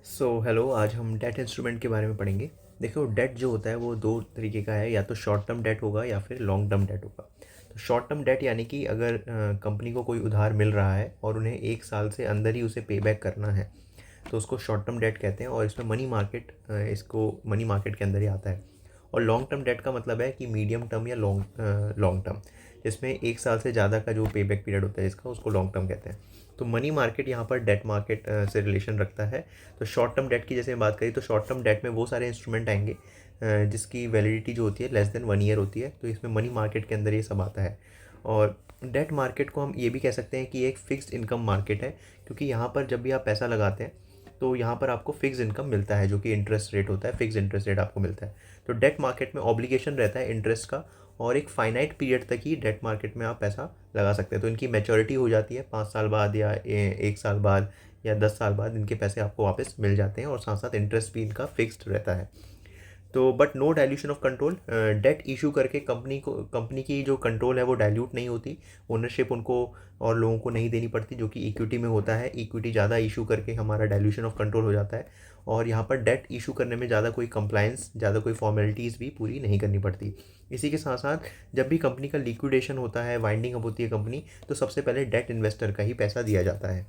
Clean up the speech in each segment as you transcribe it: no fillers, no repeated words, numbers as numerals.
Hello, आज हम debt instrument के बारे में पढ़ेंगे। देखो, डेट जो होता है वो दो तरीके का है, या तो शॉर्ट टर्म डेट होगा या फिर लॉन्ग टर्म डेट होगा। तो शॉर्ट टर्म डेट यानी कि अगर कंपनी को कोई उधार मिल रहा है और उन्हें 1 साल से अंदर ही उसे पे बैक करना है, तो उसको शॉर्ट टर्म डेट कहते हैं। और इसमें मनी मार्केट इसको मनी मार्केट के अंदर ही आता है। और लॉन्ग टर्म डेट का मतलब है कि मीडियम टर्म या लॉन्ग टर्म, जिसमें 1 साल से ज़्यादा का जो पे बैक पीरियड होता है इसका, उसको लॉन्ग टर्म कहते हैं। तो मनी मार्केट यहाँ पर डेट मार्केट से रिलेशन रखता है। तो शॉर्ट टर्म डेट की जैसे बात करें तो शॉर्ट टर्म डेट में वो सारे इंस्ट्रूमेंट आएंगे जिसकी वैलिडिटी जो होती है लेस देन 1 ईयर होती है। तो इसमें मनी मार्केट के अंदर ये सब आता है। और डेट मार्केट को हम ये भी कह सकते हैं कि एक फ़िक्स्ड इनकम मार्केट है, क्योंकि यहाँ पर जब भी आप पैसा लगाते हैं तो यहाँ पर आपको फिक्स इनकम मिलता है, जो कि इंटरेस्ट रेट होता है, फिक्स इंटरेस्ट रेट आपको मिलता है। तो डेट मार्केट में ऑब्लिगेशन रहता है इंटरेस्ट का, और एक फाइनाइट पीरियड तक ही डेट मार्केट में आप पैसा लगा सकते हैं। तो इनकी मैच्योरिटी हो जाती है 5 साल बाद या 1 साल बाद या 10 साल बाद इनके पैसे आपको वापस मिल जाते हैं, और साथ साथ इंटरेस्ट भी इनका फिक्स्ड रहता है। तो but no dilution of control. Debt issue करके कंपनी की जो कंट्रोल है वो डाइल्यूट नहीं होती। ओनरशिप उनको और लोगों को नहीं देनी पड़ती, जो कि इक्विटी में होता है। इक्विटी ज़्यादा इशू करके हमारा डाइल्यूशन ऑफ कंट्रोल हो जाता है। और यहाँ पर डेट इशू करने में ज़्यादा कोई कंप्लायंस, ज़्यादा कोई फॉर्मेलिटीज़ भी पूरी नहीं करनी पड़ती। इसी के साथ साथ जब भी कंपनी का लिक्विडेशन होता है, वाइंडिंग अप होती है कंपनी, तो सबसे पहले डेट इन्वेस्टर का ही पैसा दिया जाता है।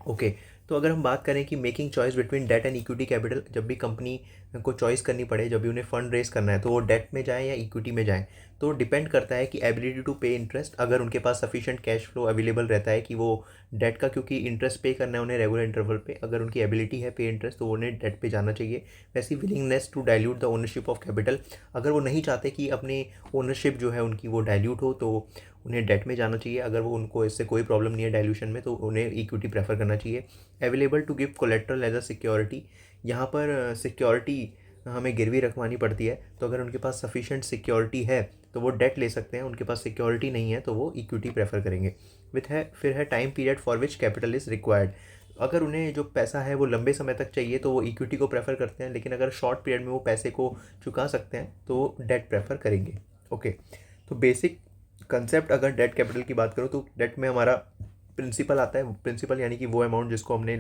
ओके। तो अगर हम बात करें कि making choice between debt and equity capital, जब भी कंपनी को चॉइस करनी पड़े, जब भी उन्हें फंड रेज करना है, तो वो डेट में जाएँ या इक्विटी में जाएँ, तो डिपेंड करता है कि एबिलिटी टू पे इंटरेस्ट। अगर उनके पास सफिशिएंट कैश फ्लो अवेलेबल रहता है कि वो डेट का, क्योंकि इंटरेस्ट पे करना है उन्हें रेगुलर इंटरवल पे, अगर उनकी एबिलिटी है पे इंटरेस्ट, तो उन्हें डेट पे जाना चाहिए। वैसी willingness to dilute the ownership of capital, अगर वो नहीं चाहते कि अपनी ओनरशिप जो है उनकी वो डाइल्यूट हो, तो उन्हें डेट में जाना चाहिए। अगर वो उनको इससे कोई प्रॉब्लम नहीं है डाइल्यूशन में, तो उन्हें इक्विटी प्रेफर करना चाहिए। Available to give collateral as a security, यहाँ पर सिक्योरिटी हमें गिरवी रखवानी पड़ती है। तो अगर उनके पास सफिशिएंट सिक्योरिटी है तो वो डेट ले सकते हैं, उनके पास सिक्योरिटी नहीं है तो वो इक्विटी प्रेफर करेंगे। फिर है time period for which capital is required. अगर उन्हें जो पैसा है वो लंबे समय तक चाहिए तो वो इक्विटी को प्रेफर करते हैं, लेकिन अगर शॉर्ट पीरियड में वो पैसे को चुका सकते हैं तो डेट प्रेफर करेंगे। ओके। तो बेसिक कंसेप्ट, अगर डेट कैपिटल की बात करो तो डेट में हमारा प्रिंसिपल आता है। प्रिंसिपल यानी कि वो अमाउंट जिसको हमने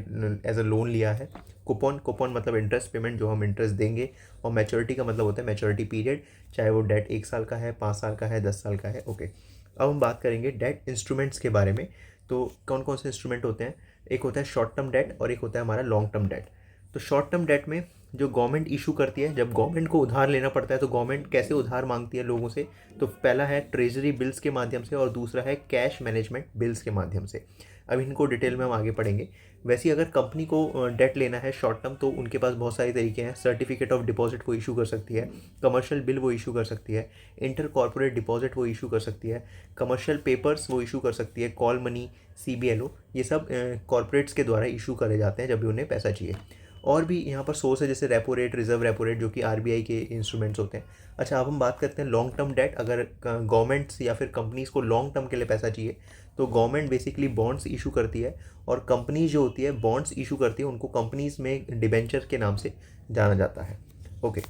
एज अ लोन लिया है। कूपन मतलब इंटरेस्ट पेमेंट, जो हम इंटरेस्ट देंगे। और मैच्योरिटी का मतलब होता है मैच्योरिटी पीरियड, चाहे वो डेट 1 साल का है, 5 साल का है, 10 साल का है। ओके। अब हम बात करेंगे डेट इंस्ट्रूमेंट्स के बारे में। तो कौन कौन से इंस्ट्रूमेंट होते हैं? एक होता है शॉर्ट टर्म डेट और एक होता है हमारा लॉन्ग टर्म डेट। तो शॉर्ट टर्म डेट में जो गवर्नमेंट इशू करती है, जब गवर्नमेंट को उधार लेना पड़ता है तो गवर्नमेंट कैसे उधार मांगती है लोगों से? तो पहला है ट्रेजरी बिल्स के माध्यम से, और दूसरा है कैश मैनेजमेंट बिल्स के माध्यम से। अब इनको डिटेल में हम आगे पढ़ेंगे। वैसे ही अगर कंपनी को डेट लेना है शॉर्ट टर्म, तो उनके पास बहुत सारे तरीके हैं। सर्टिफिकेट ऑफ डिपॉजिट वो इशू कर सकती है, कमर्शियल बिल वो इशू कर सकती है, इंटर कॉर्पोरेट डिपॉजिट वो इशू कर सकती है, कमर्शियल पेपर्स वो इशू कर सकती है, कॉल मनी, CBLO, ये सब कॉर्पोरेट्स के द्वारा इशू करे जाते हैं जब भी उन्हें पैसा चाहिए। और भी यहाँ पर सोर्स है, जैसे repo rate, reserve repo rate, जो कि RBI के इंस्ट्रूमेंट्स होते हैं। अच्छा, अब हम बात करते हैं लॉन्ग टर्म डेट। अगर गवर्नमेंट्स या फिर कंपनीज़ को लॉन्ग टर्म के लिए पैसा चाहिए, तो गवर्नमेंट बेसिकली बॉन्ड्स इशू करती है, और कंपनीज जो होती है बॉन्ड्स इशू करती है, उनको कंपनीज में डिबेंचर के नाम से जाना जाता है। ओके।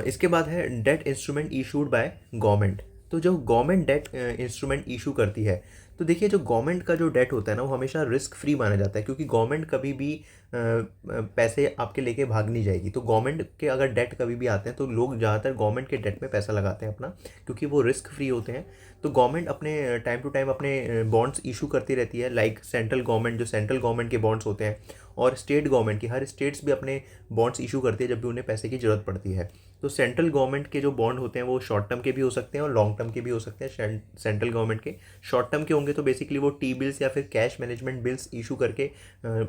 इसके बाद है debt instrument issued by government. तो जो गवर्नमेंट डेट इंस्ट्रूमेंट इशू करती है, तो देखिए जो गवर्नमेंट का जो डेट होता है ना, वो हमेशा रिस्क फ्री माना जाता है, क्योंकि गवर्नमेंट कभी भी पैसे आपके लेके भाग नहीं जाएगी। तो गवर्नमेंट के अगर डेट कभी भी आते हैं तो लोग ज़्यादातर गवर्नमेंट के डेट में पैसा लगाते हैं अपना, क्योंकि वो रिस्क फ्री होते हैं। तो गवर्नमेंट अपने टाइम टू टाइम अपने बॉन्ड्स इशू करती रहती है, लाइक सेंट्रल गवर्नमेंट, जो सेंट्रल गवर्नमेंट के बॉन्ड्स होते हैं, और स्टेट गवर्नमेंट की, हर स्टेट्स भी अपने बॉन्ड्स इशू करती है जब भी उन्हें पैसे की ज़रूरत पड़ती है। तो सेंट्रल गवर्नमेंट के जो बॉन्ड होते हैं वो शॉर्ट टर्म के भी हो सकते हैं और लॉन्ग टर्म के भी हो सकते हैं। सेंट्रल गवर्नमेंट के शॉर्ट टर्म के होंगे तो बेसिकली वो टी बिल्स या फिर कैश मैनेजमेंट बिल्स इशू करके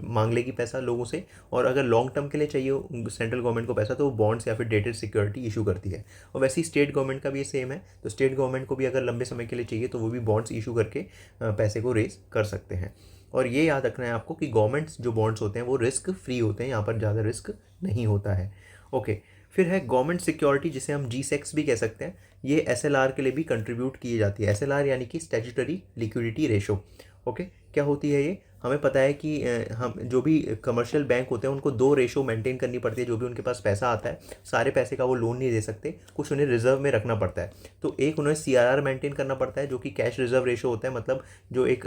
मांग लेगी पैसा लोगों से। और अगर लॉन्ग टर्म के लिए चाहिए सेंट्रल गवर्नमेंट को पैसा, तो वो बॉन्ड्स या फिर डेटेड सिक्योरिटी इशू करती है। और वैसे ही स्टेट गवर्नमेंट का भी सेम है। तो स्टेट गवर्नमेंट को भी अगर लंबे समय के लिए चाहिए तो वो भी बॉन्ड्स इशू करके पैसे को रेज कर सकते हैं। और ये याद रखना है आपको कि गवर्नमेंट्स जो बॉन्ड्स होते हैं वो रिस्क फ्री होते हैं, यहाँ पर ज़्यादा रिस्क नहीं होता है। ओके। फिर है गवर्नमेंट सिक्योरिटी, जिसे हम GSECs भी कह सकते हैं। ये SLR के लिए भी कंट्रीब्यूट की जाती है। SLR यानी कि स्टैट्यूटरी लिक्विडिटी रेशो। ओके। क्या होती है ये? हमें पता है कि हम जो भी कमर्शियल बैंक होते हैं उनको 2 रेशो मेंटेन करनी पड़ती है। जो भी उनके पास पैसा आता है, सारे पैसे का वो लोन नहीं दे सकते, कुछ उन्हें रिजर्व में रखना पड़ता है। तो एक उन्हें CRR मेंटेन करना पड़ता है, जो कि कैश रिजर्व रेशो होता है, मतलब जो एक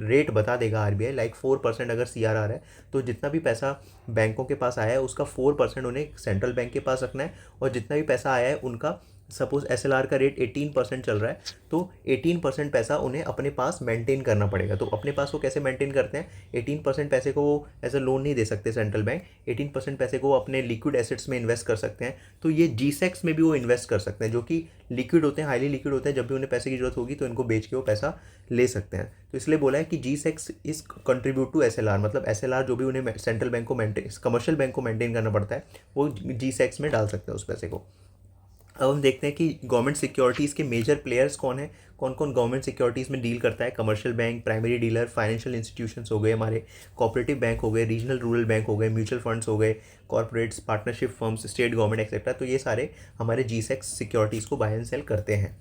रेट बता देगा RBI, लाइक 4% अगर CRR है, तो जितना भी पैसा बैंकों के पास आया है उसका 4% उन्हें सेंट्रल बैंक के पास रखना है, और जितना भी पैसा आया है उनका, सपोज SLR का रेट 18% चल रहा है, तो 18% पैसा उन्हें अपने पास मेंटेन करना पड़ेगा। तो अपने पास वो कैसे मेंटेन करते हैं, 18% पैसे को वो एज अ लोन नहीं दे सकते सेंट्रल बैंक, 18% पैसे को वो अपने लिक्विड एसेट्स में इन्वेस्ट कर सकते हैं। तो ये GSECs में भी वो इन्वेस्ट कर सकते हैं, जो कि लिक्विड होते हैं, हाईली लिक्विड होते हैं। जब भी उन्हें पैसे की जरूरत होगी तो इनको बेच के वो पैसा ले सकते हैं। तो इसलिए बोला है कि GSECs is contribute to SLR, मतलब SLR जो भी उन्हें सेंट्रल बैंक को मेंटेन, कमर्शियल बैंक को मेंटेन करना पड़ता है, वो GSECs में डाल सकते हैं उस पैसे को। अब हम देखते हैं कि गवर्नमेंट सिक्योरिटीज़ के मेजर प्लेयर्स कौन है, कौन कौन गवर्नमेंट सिक्योरिटीज़ में डील करता है। Commercial bank, primary dealer, financial institutions हो गए हमारे, कोऑपरेटिव बैंक हो गए, रीजनल रूरल बैंक हो गए, म्यूचुअल फंड्स हो गए, corporates, partnership firms, state government etcetera. तो ये सारे हमारे GSECs सिक्योरिटीज़ को बाय एंड सेल करते हैं।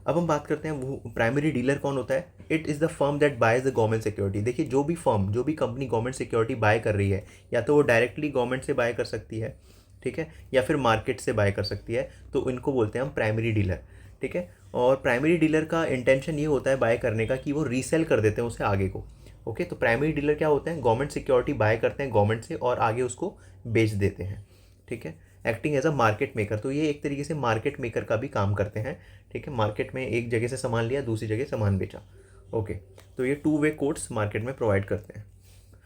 अब हम बात करते हैं वो प्राइमरी डीलर कौन होता है। It is the firm that boys the government security. देखिए, जो भी फर्म, जो भी कंपनी गवर्नमेंट सिक्योरिटी बाय कर रही है, या तो वो डायरेक्टली गवर्नमेंट से बाय कर सकती है, ठीक है, या फिर मार्केट से बाय कर सकती है, तो इनको बोलते हैं हम प्राइमरी डीलर, ठीक है। और प्राइमरी डीलर का इंटेंशन ये होता है बाय करने का कि वो रीसेल कर देते हैं उसे आगे को। ओके, तो प्राइमरी डीलर क्या होते हैं, गवर्नमेंट सिक्योरिटी बाय करते हैं गवर्नमेंट से और आगे उसको बेच देते हैं, ठीक है, acting as a market maker. तो ये एक तरीके से मार्केट मेकर का भी काम करते हैं, ठीक है। मार्केट में एक जगह से सामान लिया, दूसरी जगह सामान बेचा। ओके, तो ये 2 वे कोड्स मार्केट में प्रोवाइड करते हैं।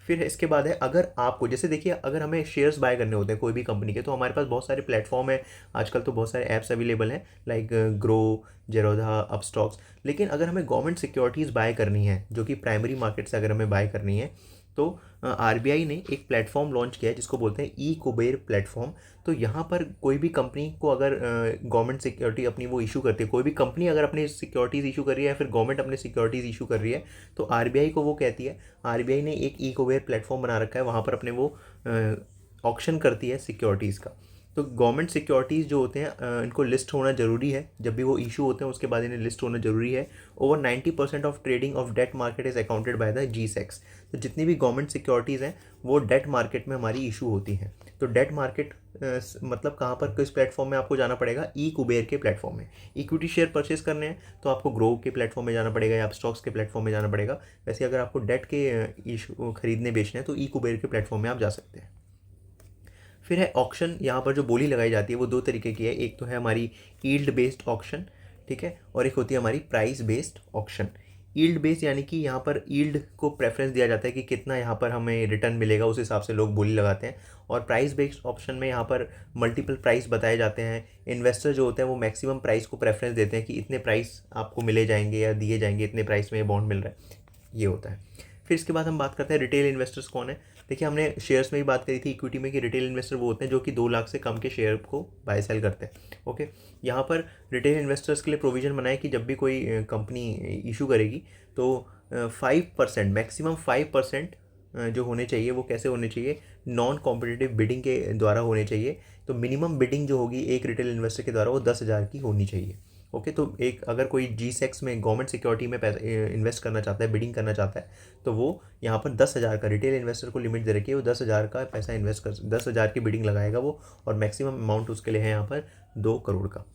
फिर इसके बाद है, अगर आपको, जैसे देखिए, अगर हमें शेयर्स बाय करने होते हैं कोई भी कंपनी के, तो हमारे पास बहुत सारे प्लेटफॉर्म है। आजकल तो बहुत सारे ऐप्स अवेलेबल हैं, लाइक ग्रो, जेरोधा, अपस्टॉक्स। लेकिन अगर हमें गवर्नमेंट सिक्योरिटीज़ बाय करनी है, जो कि प्राइमरी मार्केट से अगर हमें बाय करनी है, तो RBI ने एक प्लेटफॉर्म लॉन्च किया है जिसको बोलते हैं ई-कुबेर प्लेटफॉर्म। तो यहाँ पर कोई भी कंपनी को अगर गवर्नमेंट सिक्योरिटी अपनी वो इशू करती है, कोई भी कंपनी अगर अपनी सिक्योरिटीज़ इशू कर रही है या फिर गवर्नमेंट अपने सिक्योरिटीज़ इशू कर रही है, तो RBI को वो कहती है, RBI ने एक ई-कुबेर प्लेटफॉर्म बना रखा है, वहाँ पर अपने वो ऑक्शन करती है सिक्योरिटीज़ का। तो गवर्नमेंट सिक्योरिटीज़ जो होते हैं इनको लिस्ट होना ज़रूरी है, जब भी वो इशू होते हैं उसके बाद इन्हें लिस्ट होना ज़रूरी है। Over 90% of trading of debt market is accounted by the GSECs। तो जितनी भी गवर्नमेंट सिक्योरिटीज़ हैं वो डेट मार्केट में हमारी इशू होती हैं। तो डेट मार्केट मतलब कहाँ पर, किस प्लेटफॉर्म में आपको जाना पड़ेगा, ई-कुबेर के प्लेटफॉर्म में। इक्विटी शेयर परचेस करने हैं तो आपको ग्रो के प्लेटफॉर्म में जाना पड़ेगा या स्टॉक्स के प्लेटफॉर्म में जाना पड़ेगा। वैसे अगर आपको डेट के इशू खरीदने बेचने हैं तो ई-कुबेर के प्लेटफॉर्म में आप जा सकते हैं। फिर है ऑक्शन। यहाँ पर जो बोली लगाई जाती है वो 2 तरीके की है। एक तो है हमारी यील्ड बेस्ड ऑक्शन, ठीक है, और एक होती है हमारी price based auction. Yield based यानी कि यहाँ पर यील्ड को प्रेफरेंस दिया जाता है कि कितना यहाँ पर हमें रिटर्न मिलेगा, उस हिसाब से लोग बोली लगाते हैं। और प्राइस बेस्ड ऑप्शन में यहाँ पर मल्टीपल प्राइस बताए जाते हैं। इन्वेस्टर जो होते हैं वो मैक्सिमम प्राइस को प्रेफरेंस देते हैं कि इतने प्राइस आपको मिले जाएंगे या दिए जाएंगे, इतने प्राइस में बॉन्ड मिल रहा है, ये होता है। फिर इसके बाद हम बात करते हैं रिटेल इन्वेस्टर्स कौन है। देखिए, हमने शेयर्स में भी बात करी थी, इक्विटी में, कि रिटेल इन्वेस्टर वो होते हैं जो कि 2 लाख से कम के शेयर को बाय सेल करते हैं। ओके, यहाँ पर रिटेल इन्वेस्टर्स के लिए प्रोविज़न बनाए कि जब भी कोई कंपनी इशू करेगी तो 5%, मैक्सिमम 5% जो होने चाहिए वो कैसे होने चाहिए, नॉन कॉम्पिटिटिव बिडिंग के द्वारा होने चाहिए। तो मिनिमम बिडिंग जो होगी एक रिटेल इन्वेस्टर के द्वारा वो 10,000 की होनी चाहिए। ओके, तो एक अगर कोई GSECs में गवर्नमेंट सिक्योरिटी में पैसा इन्वेस्ट करना चाहता है, बिडिंग करना चाहता है, तो वो यहाँ पर 10,000 का, रिटेल इन्वेस्टर को लिमिट दे रखी है, वो 10,000 का पैसा इन्वेस्ट कर, 10,000 की बिडिंग लगाएगा वो, और मैक्सिमम अमाउंट उसके लिए है यहाँ पर 2 करोड़ का।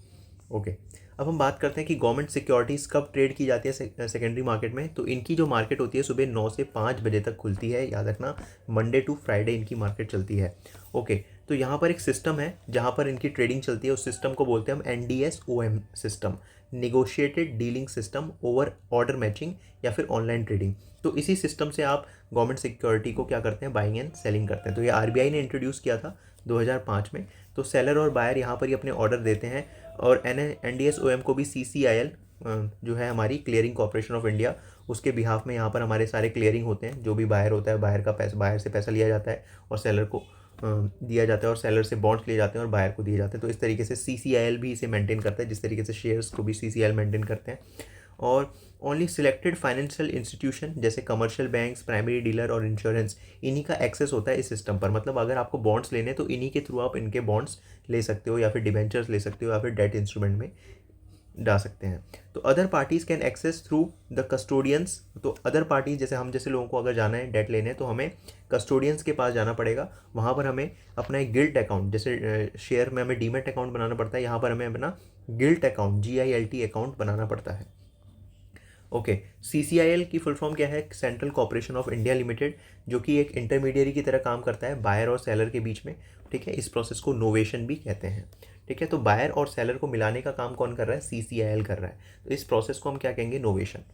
ओके, अब हम बात करते हैं कि गवर्नमेंट सिक्योरिटीज़ कब ट्रेड की जाती है सेकेंडरी मार्केट में। तो इनकी जो मार्केट होती है सुबह 9 से 5 बजे तक खुलती है, याद रखना, मंडे टू फ्राइडे इनकी मार्केट चलती है। ओके, तो यहाँ पर एक सिस्टम है जहाँ पर इनकी ट्रेडिंग चलती है, उस सिस्टम को बोलते हैं हम NDSOM system, negotiated dealing system over order matching, या फिर ऑनलाइन ट्रेडिंग। तो इसी सिस्टम से आप गवर्नमेंट सिक्योरिटी को क्या करते हैं, बाइंग एंड सेलिंग करते हैं। तो ये RBI ने इंट्रोड्यूस किया था 2005 में। तो सेलर और बायर यहाँ पर ही अपने ऑर्डर देते हैं, और NDSOM को भी CCIL जो है हमारी क्लियरिंग कॉर्पोरेशन ऑफ इंडिया, उसके बिहाफ में यहाँ पर हमारे सारे क्लियरिंग होते हैं। जो भी बायर होता है, बायर का पैसा, बायर से पैसा लिया जाता है और सेलर को दिया जाता है, और सेलर से बॉन्ड्स लिए जाते हैं और बायर को दिए जाते हैं। तो इस तरीके से CCIL भी इसे मेंटेन करता है, जिस तरीके से शेयर्स को भी CCIL मेंटेन करते हैं। और ओनली सिलेक्टेड फाइनेंशियल इंस्टीट्यूशन जैसे कमर्शियल बैंक्स, प्राइमरी डीलर और इंश्योरेंस, इन्हीं का एक्सेस होता है इस सिस्टम पर। मतलब अगर आपको बॉन्ड्स लेने तो इन्हीं के थ्रू आप इनके बॉन्ड्स ले सकते हो, या फिर डिबेंचर्स ले सकते हो, या फिर डेट इंस्ट्रूमेंट में डाल सकते हैं। तो other parties can access through the custodians. तो अदर पार्टीज जैसे हम जैसे लोगों को अगर जाना है डेट लेने, तो हमें कस्टोडियंस के पास जाना पड़ेगा। वहाँ पर हमें अपना एक गिल्ट अकाउंट, जैसे शेयर में हमें डीमेट अकाउंट बनाना पड़ता है, यहाँ पर हमें अपना गिल्ट अकाउंट GILT अकाउंट बनाना पड़ता है। ओके, CCIL की फुल फॉर्म क्या है? Central corporation of India limited, जो कि एक इंटरमीडियरी की तरह काम करता है बायर और सेलर के बीच में। ठीक है, इस प्रोसेस को नोवेशन भी कहते हैं। ठीक है, तो बायर और सेलर को मिलाने का काम कौन कर रहा है? CCIL कर रहा है। तो इस प्रोसेस को हम क्या कहेंगे? नोवेशन।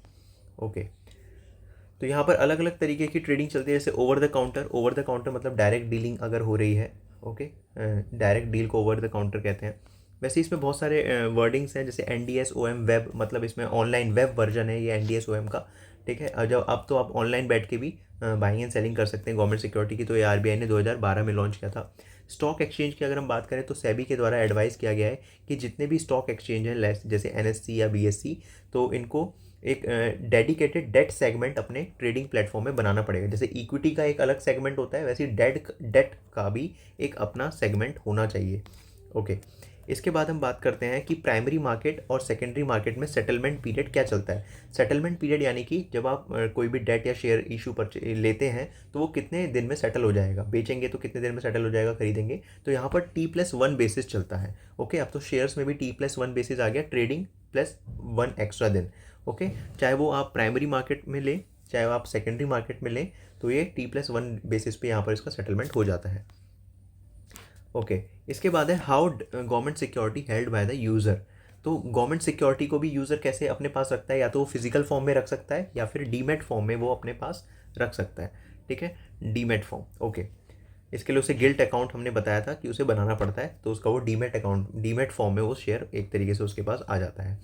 ओके, तो यहाँ पर अलग अलग तरीके की ट्रेडिंग चलती है, जैसे over the counter. Over the counter मतलब डायरेक्ट डीलिंग अगर हो रही है। ओके, डायरेक्ट डील को ओवर द काउंटर कहते हैं। वैसे इसमें बहुत सारे वर्डिंग्स हैं, जैसे NDSOM वेब, मतलब इसमें ऑनलाइन वेब वर्जन है ये NDSOM का। ठीक है, और जब अब तो आप ऑनलाइन बैठ के भी बाइंग एंड सेलिंग कर सकते हैं गवर्नमेंट सिक्योरिटी की। तो ये RBI ने 2012 में लॉन्च किया था। स्टॉक एक्सचेंज की अगर हम बात करें तो सेबी के द्वारा एडवाइस किया गया है कि जितने भी स्टॉक एक्सचेंज हैं, जैसे NSE या BSE, तो इनको एक डेडिकेटेड डेट सेगमेंट अपने ट्रेडिंग प्लेटफॉर्म में बनाना पड़ेगा। जैसे इक्विटी का एक अलग सेगमेंट होता है, वैसे डेट का भी एक अपना सेगमेंट होना चाहिए। ओके, इसके बाद हम बात करते हैं कि प्राइमरी मार्केट और सेकेंडरी मार्केट में सेटलमेंट पीरियड क्या चलता है। सेटलमेंट पीरियड यानी कि जब आप कोई भी डेट या शेयर इशू पर लेते हैं तो वो कितने दिन में सेटल हो जाएगा। बेचेंगे तो कितने दिन में सेटल हो जाएगा, खरीदेंगे तो यहाँ पर T+1 बेसिस चलता है। ओके, अब तो शेयर्स में भी T+1 बेसिस आ गया, ट्रेडिंग +1 एक्स्ट्रा दिन। ओके, चाहे वो आप प्राइमरी मार्केट में लें चाहे वो आप सेकेंडरी मार्केट में लें, तो ये T+1 बेसिस पे यहाँ पर इसका सेटलमेंट हो जाता है। ओके, इसके बाद है how government security held by the user. तो गवर्नमेंट सिक्योरिटी को भी यूज़र कैसे अपने पास रखता है? या तो वो फिजिकल फॉर्म में रख सकता है या फिर डीमेट फॉर्म में वो अपने पास रख सकता है। ठीक है, डीमेट फॉर्म। ओके, इसके लिए उसे गिल्ट अकाउंट हमने बताया था कि उसे बनाना पड़ता है, तो उसका वो डीमेट अकाउंट, डीमेट फॉर्म में वो शेयर एक तरीके से उसके पास आ जाता है।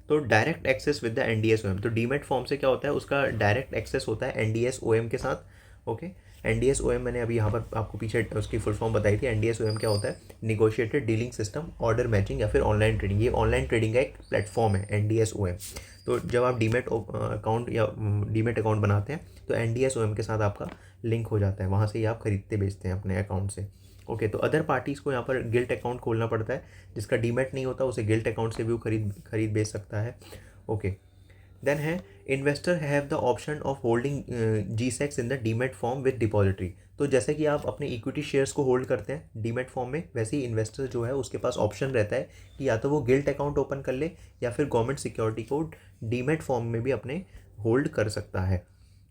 तो direct access with the NDSOM। तो डीमेट फॉर्म से क्या होता है? उसका डायरेक्ट एक्सेस होता है NDSOM के साथ। ओके, NDSOM मैंने अभी यहाँ पर आपको पीछे उसकी फुल फॉर्म बताई थी। NDSOM क्या होता है? Negotiated dealing system, order matching या फिर ऑनलाइन ट्रेडिंग। ये ऑनलाइन ट्रेडिंग का एक प्लेटफॉर्म है NDSOM। तो जब आप डीमेट अकाउंट या डीमेट अकाउंट बनाते हैं तो NDSOM के साथ आपका लिंक हो जाता है, वहाँ से ही आप खरीदते बेचते हैं अपने अकाउंट से। ओके, तो अदर पार्टीज़ को यहाँ पर गिल्ट अकाउंट खोलना पड़ता है। जिसका डीमेट नहीं होता उसे गिल्ट अकाउंट से भी वो खरीद बेच सकता है। ओके, देन है investor have the option of holding GSEX in the demat form with depository. तो जैसे कि आप अपने इक्विटी शेयर्स को होल्ड करते हैं डीमेट फॉर्म में, वैसे ही इन्वेस्टर जो है उसके पास ऑप्शन रहता है कि या तो वो गिल्ट अकाउंट ओपन कर ले या फिर गवर्नमेंट सिक्योरिटी को डीमेट फॉर्म में भी अपने होल्ड कर सकता है।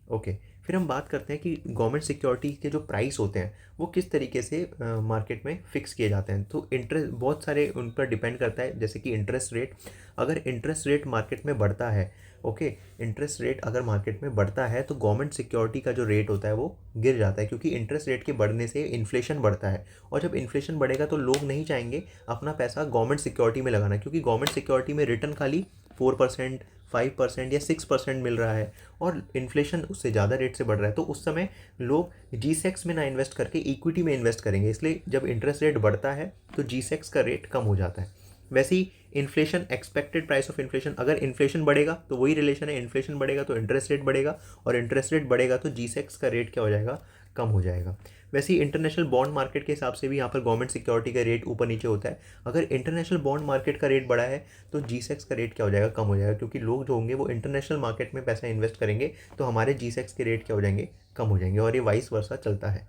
ओके, फिर हम बात करते हैं कि गवर्नमेंट सिक्योरिटी के जो प्राइस होते हैं वो किस तरीके से मार्केट में फ़िक्स किए जाते हैं। तो इंटरेस्ट बहुत सारे उन पर डिपेंड करता है, जैसे कि इंटरेस्ट रेट। अगर इंटरेस्ट रेट मार्केट में बढ़ता है, ओके, इंटरेस्ट रेट अगर मार्केट में बढ़ता है तो गवर्नमेंट सिक्योरिटी का जो रेट होता है वो गिर जाता है, क्योंकि इंटरेस्ट रेट के बढ़ने से इन्फ्लेशन बढ़ता है। और जब इन्फ्लेशन बढ़ेगा तो लोग नहीं चाहेंगे अपना पैसा गवर्नमेंट सिक्योरिटी में लगाना, क्योंकि गवर्नमेंट सिक्योरिटी में रिटर्न खाली 4%, 5% या 6% मिल रहा है और इन्फ्लेशन उससे ज़्यादा रेट से बढ़ रहा है। तो उस समय लोग GSEX में ना इन्वेस्ट करके इक्विटी में इन्वेस्ट करेंगे। इसलिए जब इंटरेस्ट रेट बढ़ता है तो GSEX का रेट कम हो जाता है। वैसे ही inflation, expected price of inflation, अगर इन्फ्लेशन बढ़ेगा तो वही रिलेशन है, इन्फ्लेशन बढ़ेगा तो इंटरेस्ट रेट बढ़ेगा और इंटरेस्ट रेट बढ़ेगा तो GSEX का रेट क्या हो जाएगा? कम हो जाएगा। वैसे ही इंटरनेशनल बॉन्ड मार्केट के हिसाब से भी यहाँ पर गवर्नमेंट सिक्योरिटी का रेट ऊपर नीचे होता है। अगर इंटरनेशनल बॉन्ड मार्केट का रेट बढ़ा है तो GSEX का रेट क्या हो जाएगा? कम हो जाएगा, क्योंकि लोग जो होंगे वो इंटरनेशनल मार्केट में पैसा इन्वेस्ट करेंगे तो हमारे GSEX के रेट क्या हो जाएंगे? कम हो जाएंगे, और ये वाइस वर्सा चलता है।